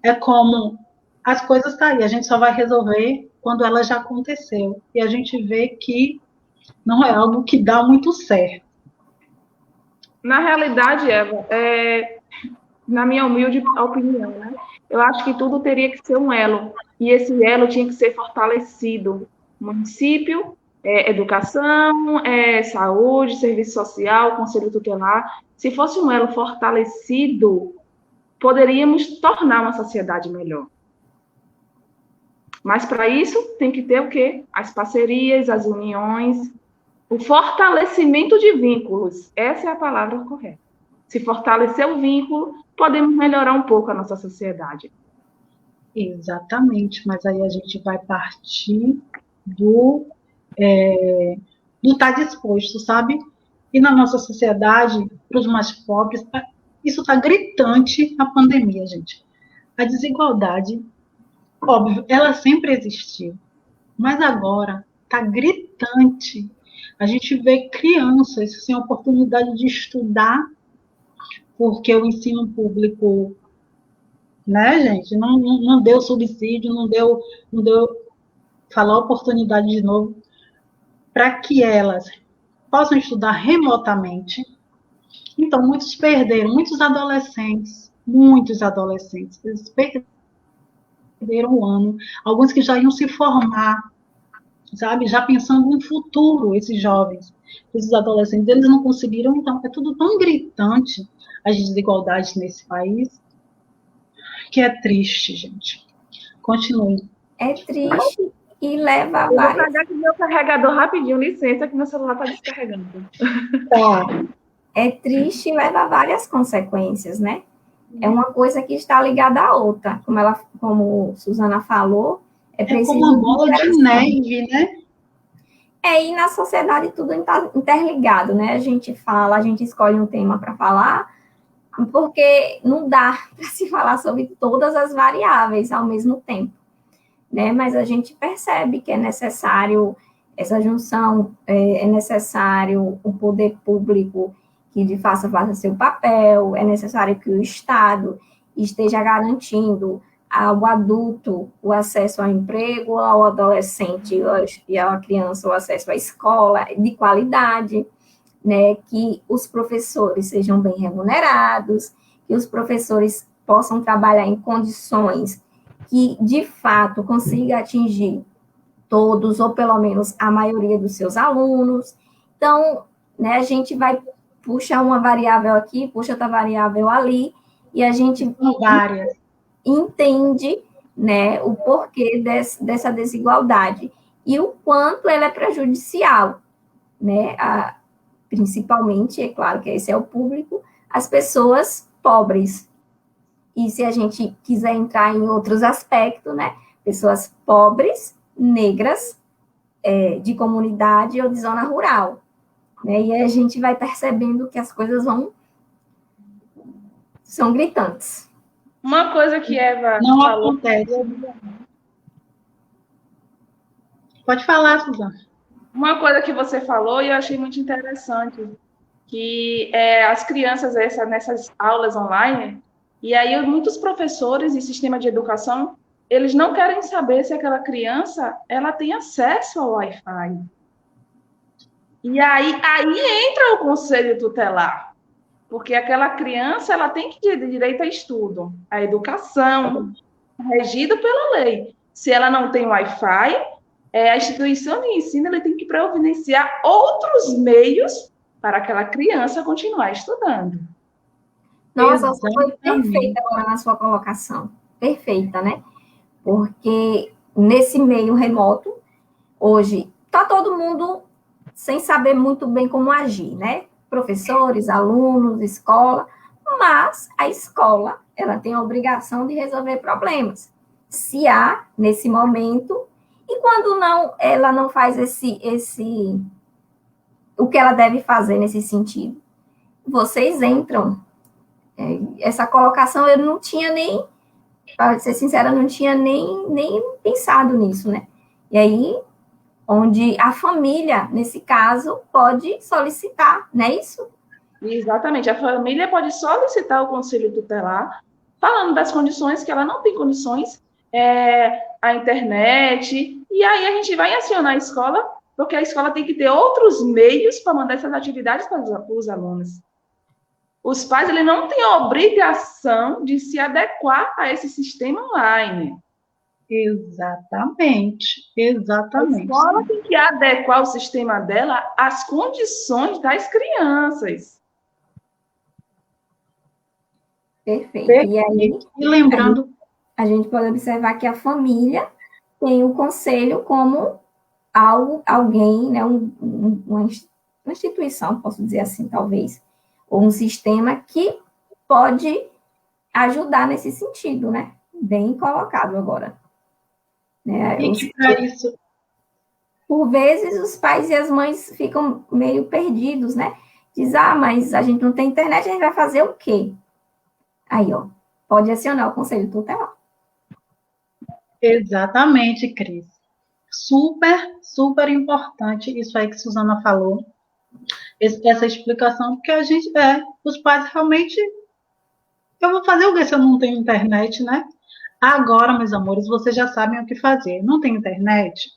É como as coisas estão aí, a gente só vai resolver quando ela já aconteceu. E a gente vê que não é algo que dá muito certo. Na realidade, Eva, na minha humilde opinião, né, eu acho que tudo teria que ser um elo, e esse elo tinha que ser fortalecido. Município, educação, saúde, serviço social, conselho tutelar. Se fosse um elo fortalecido, poderíamos tornar uma sociedade melhor. Mas para isso tem que ter o quê? As parcerias, as uniões, o fortalecimento de vínculos. Essa é a palavra correta. Se fortalecer o vínculo, podemos melhorar um pouco a nossa sociedade. Exatamente, mas aí a gente vai partir do estar disposto, sabe? E na nossa sociedade, para os mais pobres, isso está gritante na pandemia, gente. A desigualdade, óbvio, ela sempre existiu, mas agora está gritante. A gente vê crianças sem oportunidade de estudar, porque o ensino público, né, gente, não deu subsídio, não deu falar oportunidade de novo para que elas possam estudar remotamente. Então, muitos perderam, muitos adolescentes, eles perderam o ano, alguns que já iam se formar, sabe, já pensando no futuro, esses jovens, esses adolescentes, eles não conseguiram, então, é tudo tão gritante, as desigualdades nesse país, que é triste, gente. Continue. É triste e leva a várias... Eu vou pegar aqui meu carregador rapidinho, licença, que meu celular está descarregando. Tá. É triste e leva a várias consequências, né? É uma coisa que está ligada à outra. Como Susana falou, é preciso... como uma bola de neve, né? E na sociedade tudo está interligado, né? A gente fala, a gente escolhe um tema para falar, porque não dá para se falar sobre todas as variáveis ao mesmo tempo, né? Mas a gente percebe que é necessário essa junção é necessário o poder público que faça seu papel, é necessário que o Estado esteja garantindo ao adulto o acesso ao emprego, ao adolescente e à criança o acesso à escola de qualidade, né, que os professores sejam bem remunerados, que os professores possam trabalhar em condições que, de fato, consiga atingir todos, ou pelo menos a maioria dos seus alunos. Então, né, a gente vai puxar uma variável aqui, puxa outra variável ali, e a gente entende, né, o porquê dessa desigualdade e o quanto ela é prejudicial, né, principalmente, é claro que esse é o público, as pessoas pobres. E se a gente quiser entrar em outros aspectos, né, pessoas pobres, negras, de comunidade ou de zona rural, né, e aí a gente vai percebendo que as coisas são gritantes. Uma coisa que Eva não falou... acontece. Pode falar, Suzana. Uma coisa que você falou e eu achei muito interessante, que as crianças nessas aulas online, e aí muitos professores e sistema de educação, eles não querem saber se aquela criança ela tem acesso ao Wi-Fi. E aí entra o conselho tutelar, porque aquela criança ela tem que ter direito a estudo, a educação, regida pela lei. Se ela não tem Wi-Fi, a instituição de ensino ela tem que providenciar outros meios para aquela criança continuar estudando. Nossa, você foi perfeita agora na sua colocação. Perfeita, né? Porque nesse meio remoto, hoje, está todo mundo sem saber muito bem como agir, né? Professores, alunos, escola, mas a escola, ela tem a obrigação de resolver problemas. Se há, nesse momento, e quando não, ela não faz o que ela deve fazer nesse sentido. Vocês entram. Essa colocação eu não tinha nem, para ser sincera, não tinha nem pensado nisso, né? E aí, onde a família, nesse caso, pode solicitar, não é isso? Exatamente. A família pode solicitar o conselho tutelar, falando das condições que ela não tem condições, a internet, e aí a gente vai acionar a escola, porque a escola tem que ter outros meios para mandar essas atividades para os alunos. Os pais eles não têm a obrigação de se adequar a esse sistema online. Exatamente. A escola tem que adequar o sistema dela às condições das crianças. Perfeito. E aí, lembrando, a gente pode observar que a família tem o conselho como alguém, né, uma instituição, posso dizer assim, talvez, ou um sistema que pode ajudar nesse sentido, né? Bem colocado agora. Né? E para isso, por vezes, os pais e as mães ficam meio perdidos, né? Diz, mas a gente não tem internet, a gente vai fazer o quê? Aí, ó, pode acionar o conselho tutelar. Exatamente, Cris. Super, super importante isso aí que a Suzana falou. Essa explicação, porque a gente, os pais realmente, eu vou fazer o quê se eu não tenho internet, né? Agora, meus amores, vocês já sabem o que fazer. Não tem internet?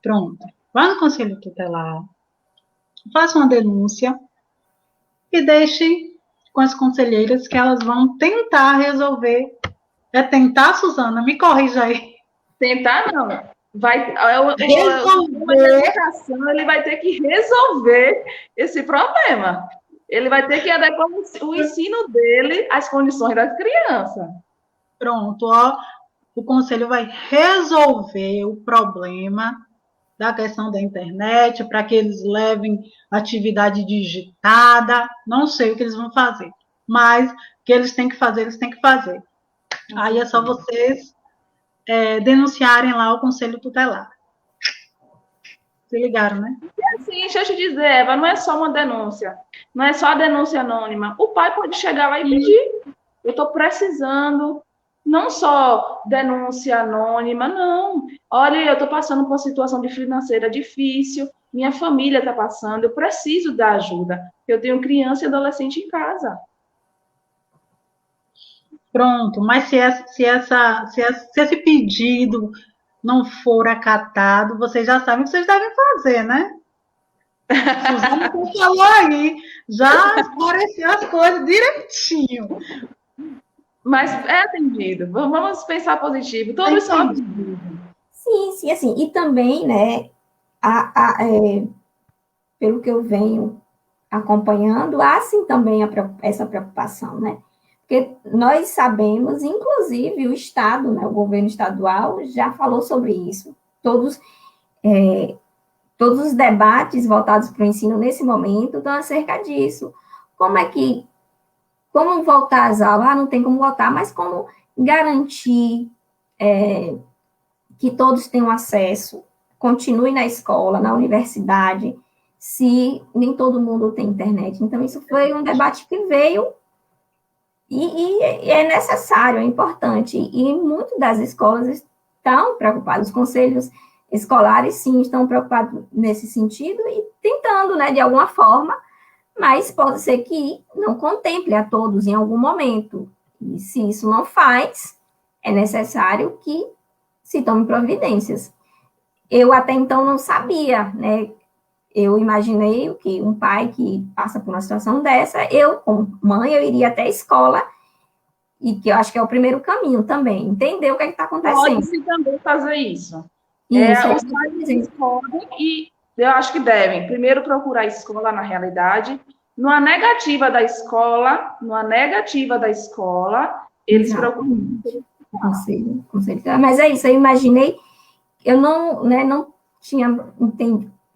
Pronto. Vá no conselho tutelar, faça uma denúncia e deixe com as conselheiras que elas vão tentar resolver. Tentar, Suzana? Me corrija aí. Tentar, não. Ele vai ter que resolver esse problema. Ele vai ter que adequar o ensino dele às condições das crianças. Pronto, ó. O conselho vai resolver o problema da questão da internet, para que eles levem atividade digitada, não sei o que eles vão fazer, mas o que eles têm que fazer, eles têm que fazer. Aí é só vocês denunciarem lá o conselho tutelar. Se ligaram, né? E assim, deixa eu te dizer, Eva, não é só uma denúncia, não é só a denúncia anônima. O pai pode chegar lá e pedir, eu estou precisando Não só denúncia anônima, não. Olha, eu estou passando por uma situação de financeira difícil, minha família está passando, eu preciso da ajuda. Eu tenho criança e adolescente em casa. Pronto, mas se esse pedido não for acatado, vocês já sabem o que vocês devem fazer, né? Suzana falou aí, já esclareceu as coisas direitinho. Mas é atendido. Vamos pensar positivo. Todos são atendidos. Sim, sim, assim. E também, né, pelo que eu venho acompanhando, há sim também essa preocupação, né? Porque nós sabemos, inclusive o Estado, né, o governo estadual já falou sobre isso. Todos os debates voltados para o ensino nesse momento estão acerca disso. Como voltar às aulas? Não tem como voltar, mas como garantir que todos tenham acesso, continue na escola, na universidade, se nem todo mundo tem internet. Então, isso foi um debate que veio e é necessário, é importante. E muitas das escolas estão preocupadas, os conselhos escolares, sim, estão preocupados nesse sentido e tentando, né, de alguma forma, mas pode ser que não contemple a todos em algum momento. E se isso não faz, é necessário que se tome providências. Eu até então não sabia, né? Eu imaginei que um pai que passa por uma situação dessa, eu, como mãe, eu iria até a escola, e que eu acho que é o primeiro caminho também, entender o que está acontecendo. Pode-se também fazer isso. Isso, Os pais podem e eu acho que devem. Primeiro procurar a escola na realidade. Numa negativa da escola, eles procuram. Conselho. Mas é isso, eu imaginei, eu não, né, não tinha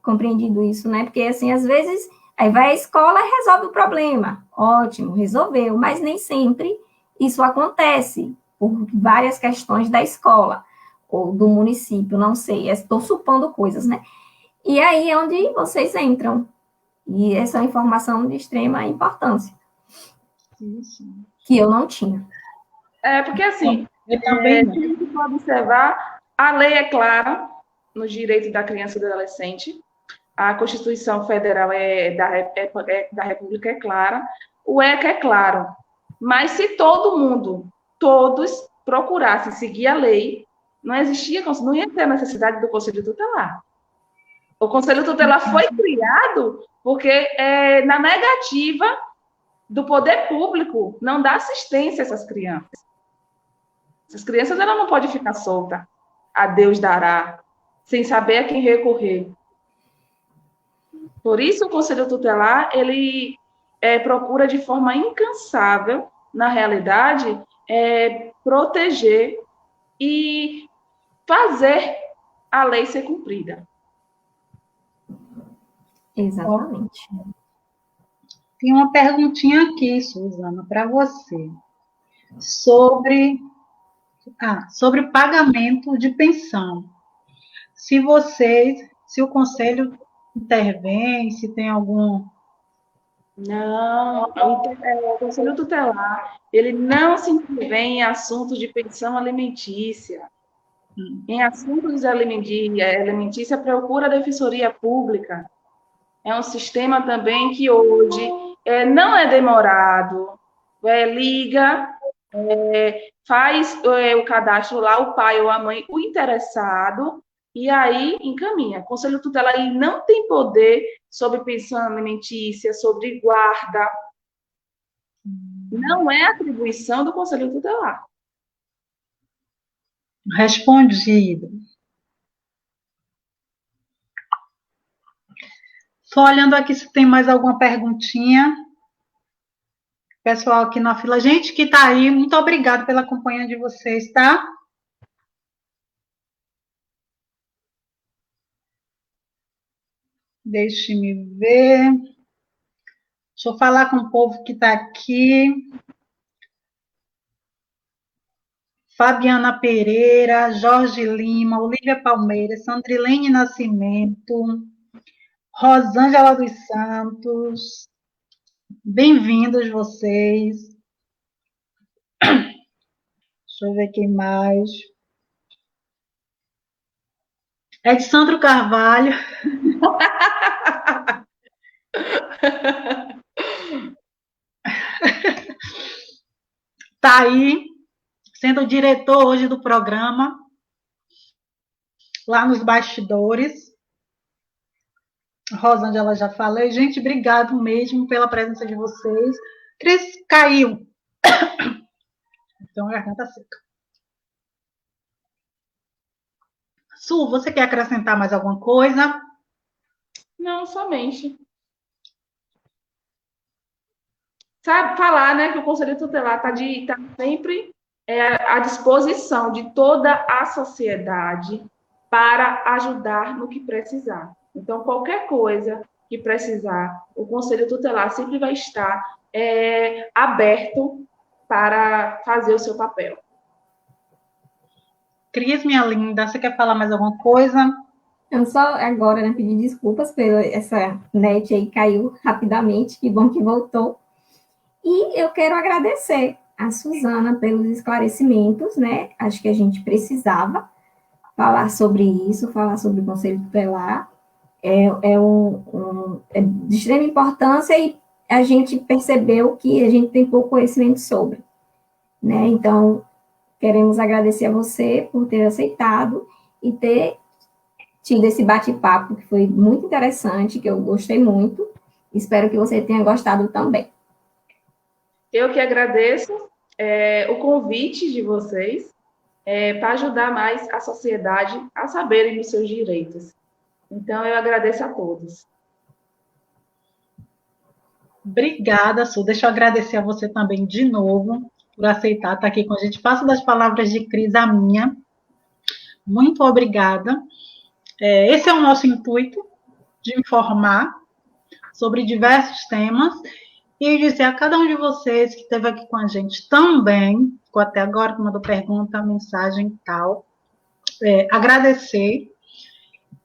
compreendido isso, né? Porque, assim, às vezes, aí vai à escola e resolve o problema. Ótimo, resolveu, mas nem sempre isso acontece, por várias questões da escola, ou do município, não sei, estou supondo coisas, né? E aí é onde vocês entram. E essa é uma informação de extrema importância. Sim. Que eu não tinha. Porque, assim, se a gente for observar, a lei é clara nos direitos da criança e do adolescente, a Constituição Federal da República é clara, o ECA é claro. Mas se todo mundo, todos, procurassem seguir a lei, não ia ter a necessidade do Conselho Tutelar. O Conselho Tutelar foi criado porque, na negativa do poder público, não dá assistência a essas crianças. Essas crianças ela não pode ficar solta. A Deus dará, sem saber a quem recorrer. Por isso, o Conselho Tutelar, ele procura de forma incansável, na realidade, proteger e fazer a lei ser cumprida. Exatamente. Tem uma perguntinha aqui, Suzana, para você, sobre pagamento de pensão. Se o conselho intervém, se tem algum... Não, o Conselho Tutelar, ele não se intervém em assuntos de pensão alimentícia. Em assuntos de alimentícia, procura a Defensoria Pública. É um sistema também que hoje não é demorado. Liga, faz o cadastro lá, o pai ou a mãe, o interessado, e aí encaminha. O Conselho Tutelar ele não tem poder sobre pensão alimentícia, sobre guarda. Não é atribuição do Conselho Tutelar. Respondido. Só olhando aqui se tem mais alguma perguntinha. Pessoal aqui na fila. Gente que está aí, muito obrigada pela companhia de vocês, tá? Deixe-me ver. Deixa eu falar com o povo que está aqui. Fabiana Pereira, Jorge Lima, Olívia Palmeira, Sandrilene Nascimento, Rosângela dos Santos. Bem-vindos vocês. Deixa Deixa eu ver quem mais. Sandro Carvalho. Está aí, sendo o diretor hoje do programa, lá nos bastidores. Rosângela, já falei. Gente, obrigado mesmo pela presença de vocês. Cris caiu. Então, a garganta seca. Su, você quer acrescentar mais alguma coisa? Não, somente. Sabe, falar, né, que o Conselho Tutelar está sempre à disposição de toda a sociedade para ajudar no que precisar. Então, qualquer coisa que precisar, o Conselho Tutelar sempre vai estar aberto para fazer o seu papel. Cris, minha linda, você quer falar mais alguma coisa? Eu só agora, né, pedir desculpas pela essa net aí caiu rapidamente, que bom que voltou. E eu quero agradecer a Suzana pelos esclarecimentos, né? Acho que a gente precisava falar sobre isso, falar sobre o Conselho Tutelar. É de extrema importância e a gente percebeu que a gente tem pouco conhecimento sobre, né? Então, queremos agradecer a você por ter aceitado e ter tido esse bate-papo, que foi muito interessante, que eu gostei muito. Espero que você tenha gostado também. Eu que agradeço o convite de vocês para ajudar mais a sociedade a saberem dos seus direitos. Então, eu agradeço a todos. Obrigada, Su. Deixa eu agradecer a você também de novo por aceitar estar aqui com a gente. Faço das palavras de Cris a minha. Muito obrigada. Esse é o nosso intuito, de informar sobre diversos temas e dizer a cada um de vocês que esteve aqui com a gente também, ficou até agora, que mandou pergunta, mensagem e tal, agradecer.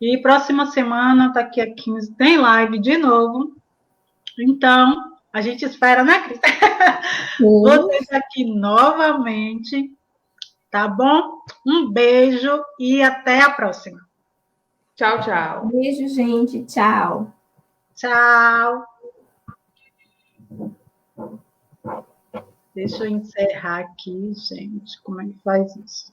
E próxima semana, daqui a 15, tem live de novo. Então, a gente espera, né, Cris? Vocês aqui novamente, tá bom? Um beijo e até a próxima. Tchau, tchau. Beijo, gente. Tchau. Tchau. Deixa eu encerrar aqui, gente. Como é que faz isso?